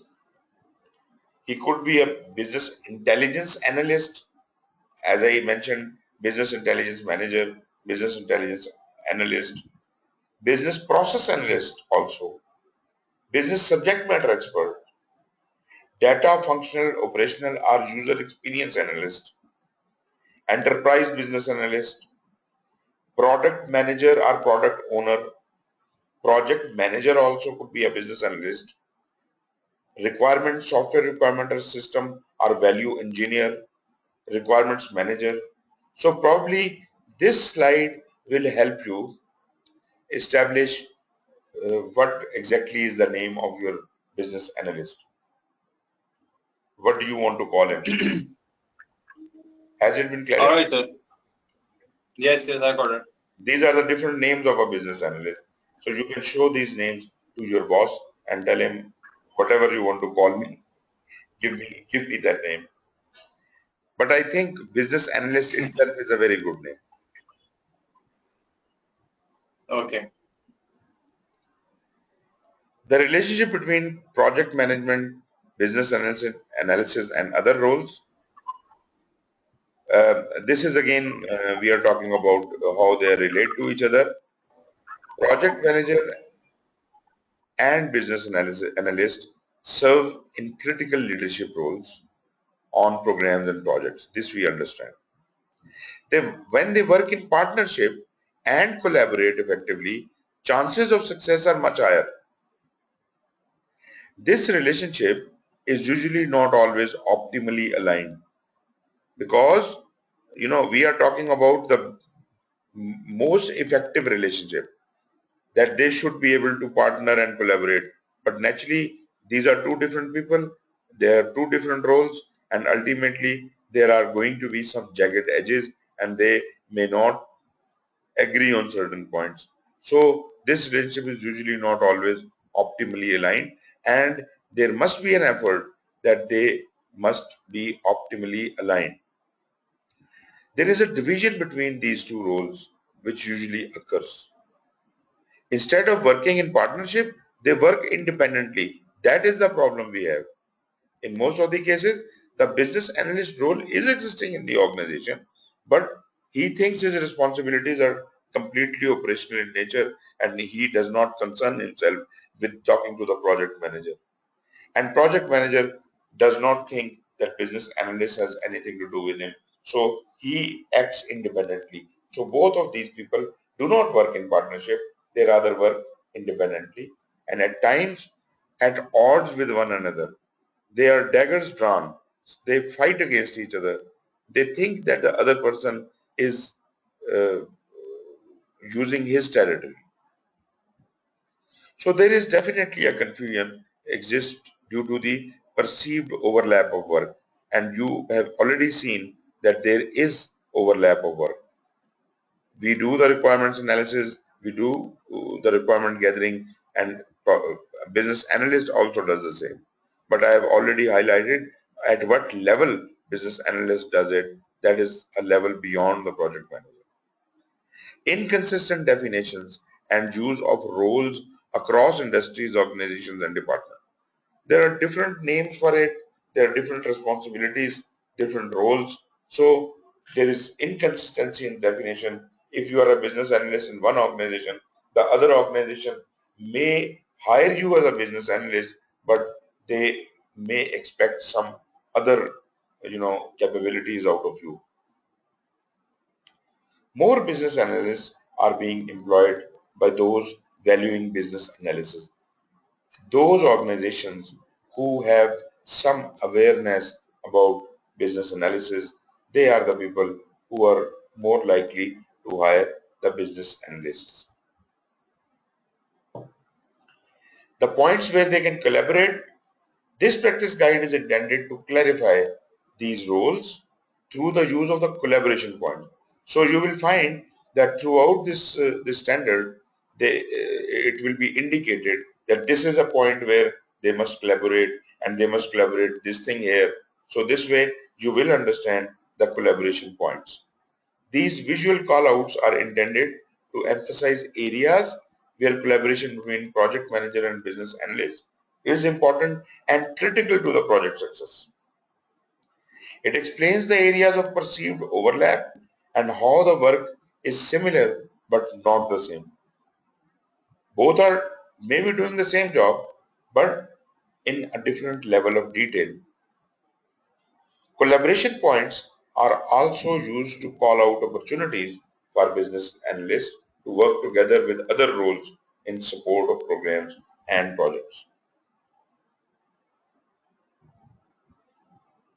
he could be a business intelligence analyst, as I mentioned, business intelligence manager, business intelligence analyst, business process analyst also, business subject matter expert, data functional operational or user experience analyst, enterprise business analyst, product manager or product owner, project manager also could be a business analyst, requirement software requirement or system or value engineer, requirements manager. So probably this slide will help you establish what exactly is the name of your business analyst. What do you want to call him? Has it been All clarified? right, sir. Yes, I got it. These are the different names of a business analyst. So you can show these names to your boss and tell him whatever you want to call me, give me that name. But I think business analyst itself is a very good name. Okay. The relationship between project management, business analysis and other roles. This is again, we are talking about how they relate to each other. Project manager and business analyst serve in critical leadership roles on programs and projects. This we understand. When they work in partnership and collaborate effectively, chances of success are much higher. This relationship is usually not always optimally aligned because we are talking about the most effective relationship, that they should be able to partner and collaborate. But naturally, these are two different people, there are two different roles, and ultimately there are going to be some jagged edges and they may not agree on certain points. So this relationship is usually not always optimally aligned, and there must be an effort that they must be optimally aligned. There is a division between these two roles which usually occurs. Instead of working in partnership, they work independently. That is the problem we have. In most of the cases, the business analyst role is existing in the organization, but he thinks his responsibilities are completely operational in nature and he does not concern himself with talking to the project manager. And project manager does not think that business analyst has anything to do with him. So he acts independently. So both of these people do not work in partnership. They rather work independently and at times at odds with one another. They are daggers drawn. They fight against each other. They think that the other person is uh, using his territory. So there is definitely a confusion exists due to the perceived overlap of work, and you have already seen that there is overlap of work. We do the requirements analysis, we do the requirement gathering, and business analyst also does the same. But I have already highlighted at what level business analyst does it. That is a level beyond the project manager. Inconsistent definitions and use of roles across industries, organizations, and departments. There are different names for it, there are different responsibilities, different roles. So there is inconsistency in definition. If you are a business analyst in one organization, the other organization may hire you as a business analyst, but they may expect some other, capabilities out of you. More business analysts are being employed by those valuing business analysis. Those organizations who have some awareness about business analysis, they are the people who are more likely to hire the business analysts. The points where they can collaborate, this practice guide is intended to clarify these roles through the use of the collaboration point. So you will find that throughout this standard, it will be indicated that this is a point where they must collaborate and they must collaborate this thing here. So this way you will understand the collaboration points. These visual callouts are intended to emphasize areas where collaboration between project manager and business analyst is important and critical to the project success. It explains the areas of perceived overlap and how the work is similar but not the same. Both are maybe doing the same job but in a different level of detail. Collaboration points are also used to call out opportunities for business analysts to work together with other roles in support of programs and projects.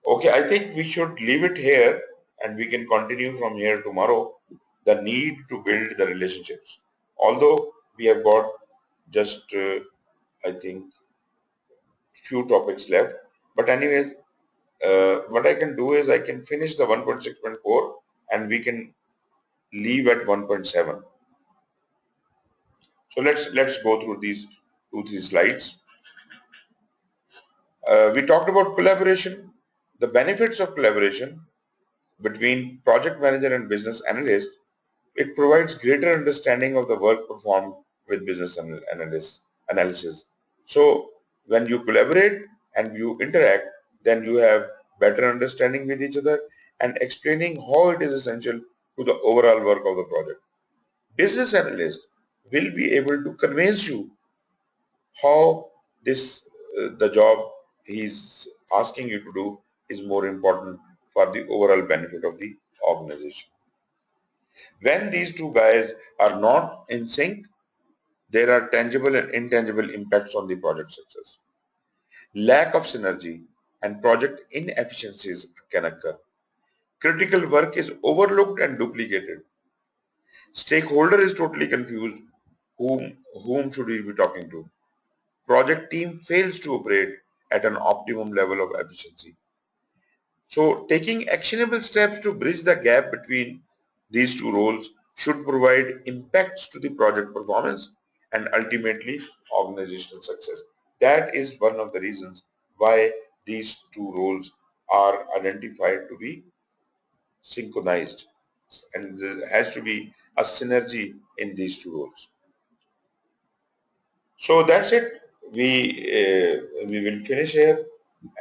Okay, I think we should leave it here and we can continue from here tomorrow. The need to build the relationships. Although we have got just, I think, few topics left. But anyways, what I can do is I can finish the 1.6.4 and we can leave at 1.7. So let's go through these 2-3 slides. We talked about collaboration, the benefits of collaboration between project manager and business analyst. It provides greater understanding of the work performed with business analysis. So when you collaborate and you interact, then you have better understanding with each other and explaining how it is essential to the overall work of the project. Business analyst will be able to convince you how the job he's asking you to do is more important for the overall benefit of the organization. When these two guys are not in sync, there are tangible and intangible impacts on the project success. Lack of synergy and project inefficiencies can occur. Critical work is overlooked and duplicated. Stakeholder is totally confused. Whom should we be talking to? Project team fails to operate at an optimum level of efficiency. So taking actionable steps to bridge the gap between these two roles should provide impacts to the project performance and ultimately organizational success. That is one of the reasons why these two roles are identified to be synchronized, and there has to be a synergy in these two roles. So that's it. We will finish here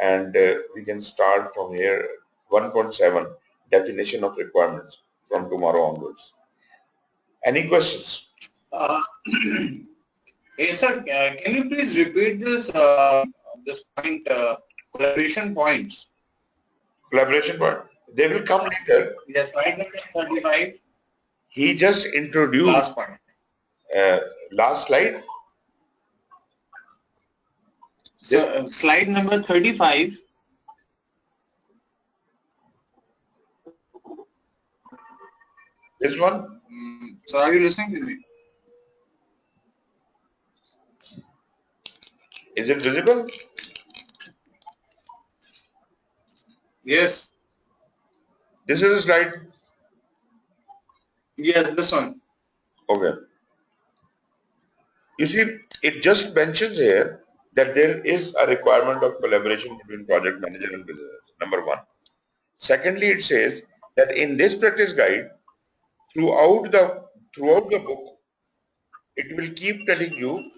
and we can start from here 1.7 definition of requirements from tomorrow onwards. Any questions? Yes, sir. Can you please repeat this point, collaboration points? Collaboration point. They will come later. Yes, slide number 35. He just introduced Last point. Last slide. So, slide number 35. This one? So are you listening to me? Is it visible? Yes. This is a slide. Yes, this one. Okay. You see, it just mentions here that there is a requirement of collaboration between project manager and business, number one. Secondly, it says that in this practice guide, throughout the book, it will keep telling you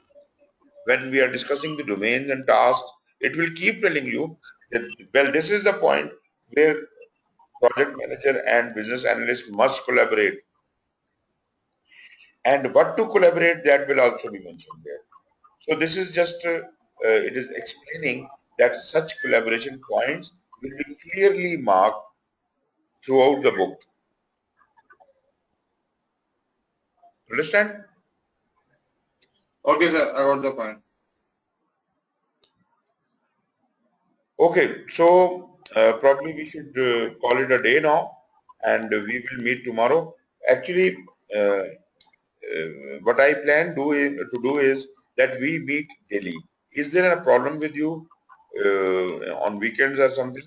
when we are discussing the domains and tasks, it will keep telling you that, well, this is the point where project manager and business analyst must collaborate. And what to collaborate, that will also be mentioned there. So this is just it is explaining that such collaboration points will be clearly marked throughout the book. Understand? Okay, sir, I got the point. Okay, so probably we should call it a day now, and we will meet tomorrow. Actually, uh, what I plan to do is that we meet daily. Is there a problem with you on weekends or something?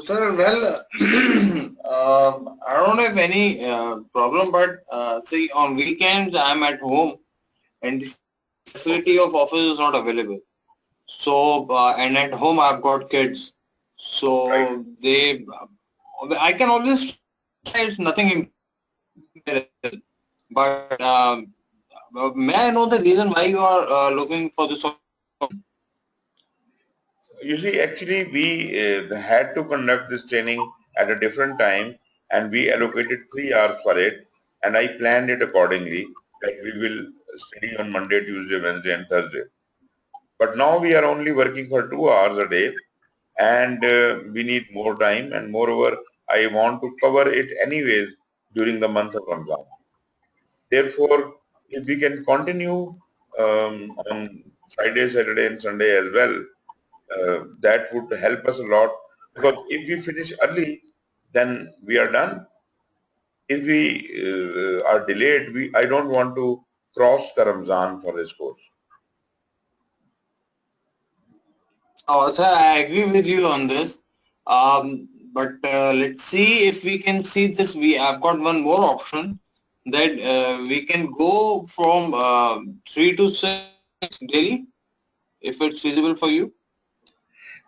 Sir, well, I don't have any problem, but see, on weekends I'm at home and the facility of office is not available. So, and at home I've got kids. Right. So I can always try, it's nothing impossible. But may I know the reason why you are looking for this? You see, actually, we had to conduct this training at a different time, and we allocated 3 hours for it, and I planned it accordingly that we will study on Monday, Tuesday, Wednesday, and Thursday. But now we are only working for 2 hours a day, and we need more time, and moreover, I want to cover it anyways during the month of Ramadan. Therefore, if we can continue on Friday, Saturday, and Sunday as well, that would help us a lot, because if we finish early, then we are done. If we are delayed, I don't want to cross the Ramzan for this course. Oh, sir, I agree with you on this. But let's see if we can see this. I've got one more option that we can go from 3 to 6 daily if it's feasible for you.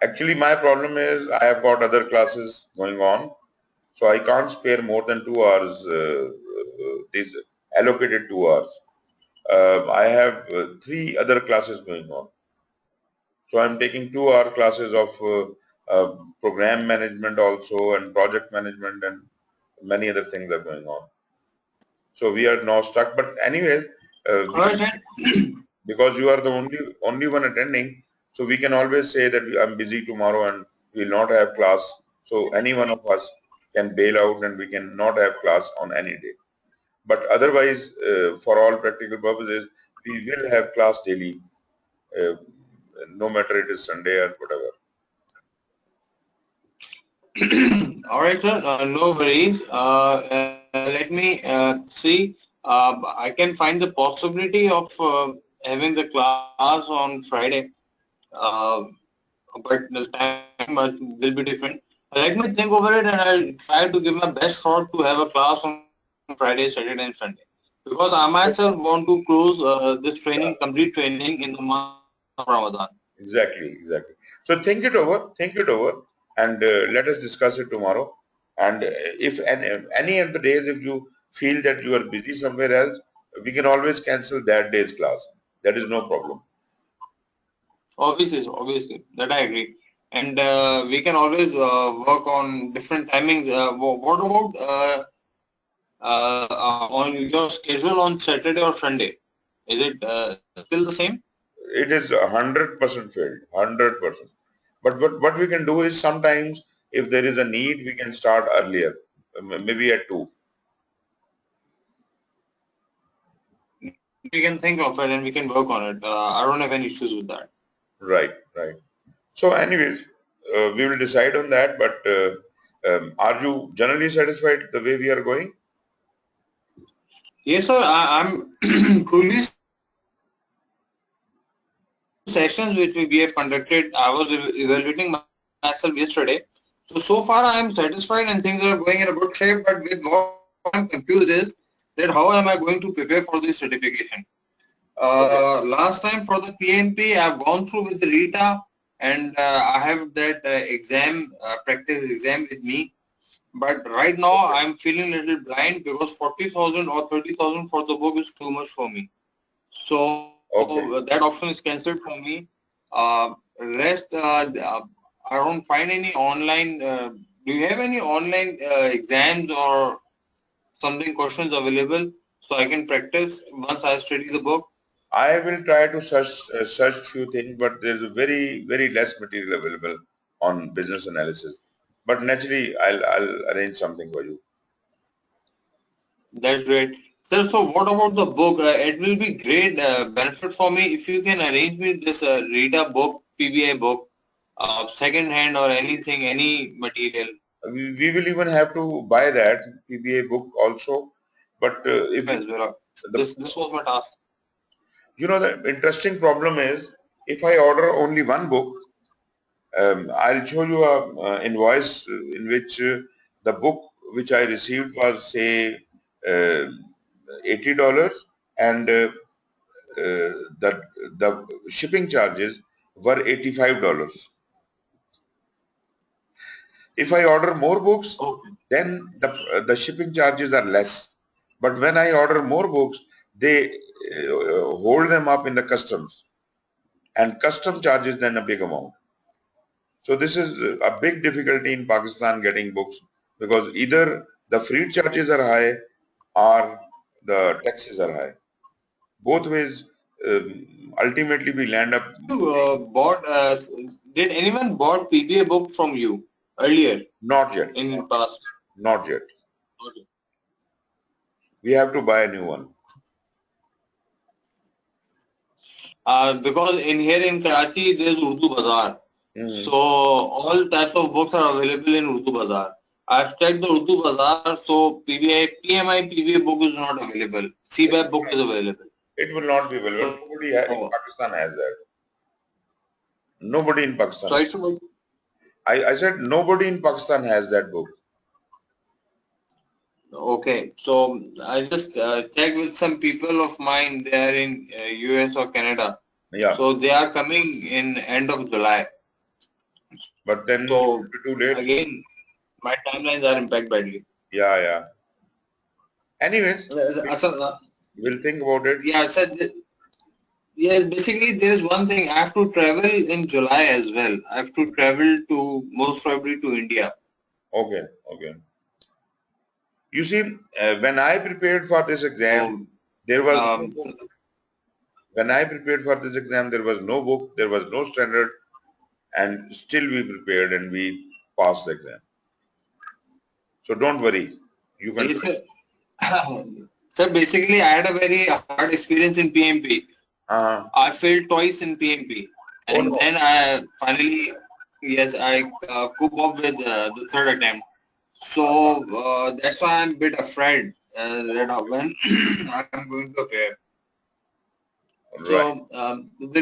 Actually, my problem is I have got other classes going on, so I can't spare more than 2 hours, these allocated 2 hours. I have 3 other classes going on. So I'm taking 2 hour classes of program management also, and project management, and many other things are going on. So we are now stuck. But anyways, All right, sir. because you are the only one attending, so we can always say that I'm busy tomorrow and we'll not have class. So any one of us can bail out and we can not have class on any day. But otherwise, for all practical purposes, we will have class daily, uh, no matter it is Sunday or whatever. All right, sir. No worries. Let me see. I can find the possibility of having the class on Friday, uh, but the time will be different. Let me think over it, and I'll try to give my best shot to have a class on Friday, Saturday, and Sunday. Because I myself want to close this training, complete training in the month of Ramadan. Exactly. So think it over, and let us discuss it tomorrow. And if any of the days, if you feel that you are busy somewhere else, we can always cancel that day's class. That is no problem. Obviously, that I agree. And we can always work on different timings. What about on your schedule on Saturday or Sunday? Is it still the same? It is 100% filled, 100%. But what we can do is sometimes, if there is a need, we can start earlier, maybe at 2. We can think of it and we can work on it. I don't have any issues with that. Right. So anyways, we will decide on that, but are you generally satisfied the way we are going? Yes, sir. I'm truly sessions which we have conducted. I was evaluating myself yesterday. So far I am satisfied and things are going in a good shape. But with what I'm confused is that how am I going to prepare for this certification? Okay. Last time for the PMP, I've gone through with the Rita, and I have that exam, practice exam with me. But right now, Okay. I'm feeling a little blind because 40,000 or 30,000 for the book is too much for me. So Okay. that option is cancelled for me. Rest, I don't find any online. Do you have any online exams or something questions available so I can practice once I study the book? I will try to search few things, but there's a very less material available on business analysis. But naturally, I'll arrange something for you. That's great. Sir, so what about the book? It will be great benefit for me if you can arrange me this Rita book, PBA book, second hand or anything, any material. We will even have to buy that PBA book also. But if As well. the This was my task. the interesting problem is if I order only one book, I'll show you a invoice in which the book which I received was say uh, $80 and the the shipping charges were $85. If I order more books, Okay. then the shipping charges are less. But when I order more books, they hold them up in the customs, and custom charges then a big amount. So this is a big difficulty in Pakistan getting books because either the freight charges are high or the taxes are high. Both ways, ultimately we land up. You bought, did anyone bought PBA book from you earlier Not yet, in the past? not yet. Okay. We have to buy a new one. Because in here in Karachi, there's Urdu Bazaar. Mhm. So all types of books are available in Urdu Bazaar. I've checked the Urdu Bazaar, so PMI-PBA book is not available. CBAP book is available. It will not be available. So, Nobody in Pakistan has that. Nobody in Pakistan. so it's about, I said nobody in Pakistan has that book. okay. So I just checked with some people of mine. They are in US or Canada. Yeah, So they are coming in end of July. but then it So will be too late. again, my timelines are impacted badly. Yeah, yeah. Anyways, Asal, we'll think about it. yeah, I said that, yes, basically there is one thing. I have to travel in July as well. I have to travel to most probably to India. Okay, okay. You see, when I prepared for this exam, So there was no um, book. When I prepared for this exam, there was no book, there was no standard, and still we prepared and we passed the exam. So don't worry. You can try. basi- so basically I had a very hard experience in PMP. Uh, I failed twice in PMP, oh and no. then I finally, yes, I cope up with the third attempt. So that's why I'm a bit afraid that when I'm going to appear. Right. So the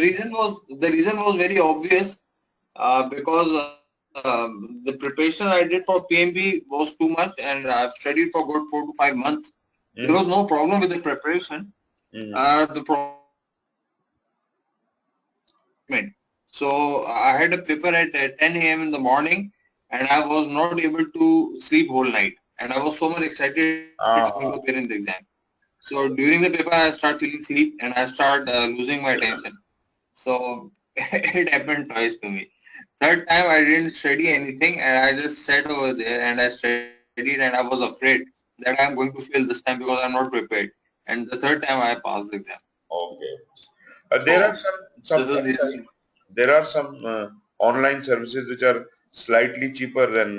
reason was very obvious because the preparation I did for PMP was too much, and I've studied for good 4 to 5 months. There Mm-hmm. was no problem with the preparation. Mm-hmm. The problem So I had a paper at 10 a.m. in the morning, and I was not able to sleep whole night. And I was so much excited going to appear Uh, in the exam. So during the paper, I start feeling sleep and I start losing my attention. So it happened twice to me. Third time, I didn't study anything, and I just sat over there and I studied, and I was afraid that I'm going to fail this time because I'm not prepared. And the third time, I passed the exam. okay. There So are some this is the reason. there are some online services which are slightly cheaper than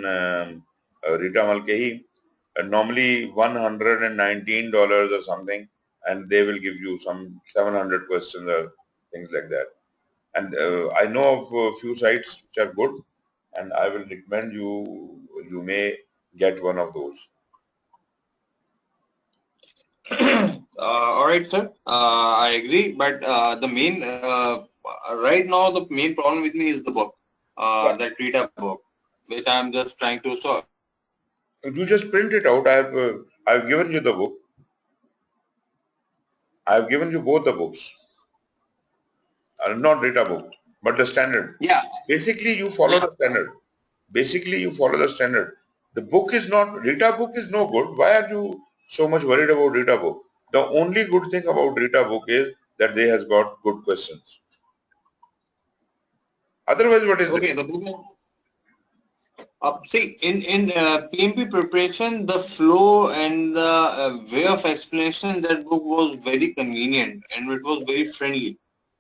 Rita Malkehi. Normally $119 or something, and they will give you some 700 questions or things like that. And I know of a few sites which are good, and I will recommend you. You may get one of those. All right, sir. I agree, but the main right now the main problem with me is the book, Yeah. that Rita book, which I'm just trying to solve. You just print it out. I've given you the book. I've given you both the books. Not Rita book, but the standard. Yeah, Basically, you follow yeah. the standard. Basically, you follow the standard. The book is not, Rita book is no good. Why are you so much worried about Rita book? The only good thing about Rita book is that they has got good questions. Otherwise, what is Okay, there? the book. See, in PMP preparation, the flow and the way of explanation in that book was very convenient and it was very friendly.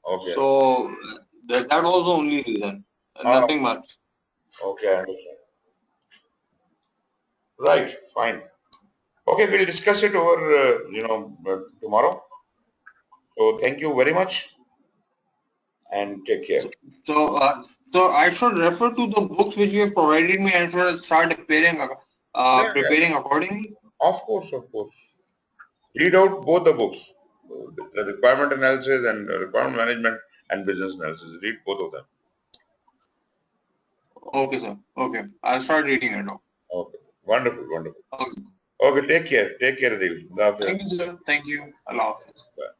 Okay. So that was the only reason, Ah, nothing much. okay, I understand. Right, fine. Okay, we'll discuss it over, tomorrow. So thank you very much and take care. So I should refer to the books which you have provided me and should start Yeah, yeah. preparing accordingly. Of course, of course. Read out both the books, the requirement analysis and requirement management and business analysis. Read both of them. Okay, sir. Okay, I'll start reading it now. Okay. Wonderful, wonderful. Okay. Okay, take care. Take care, Devi. Thank you, sir. Thank you. Allah Hafiz. Bye.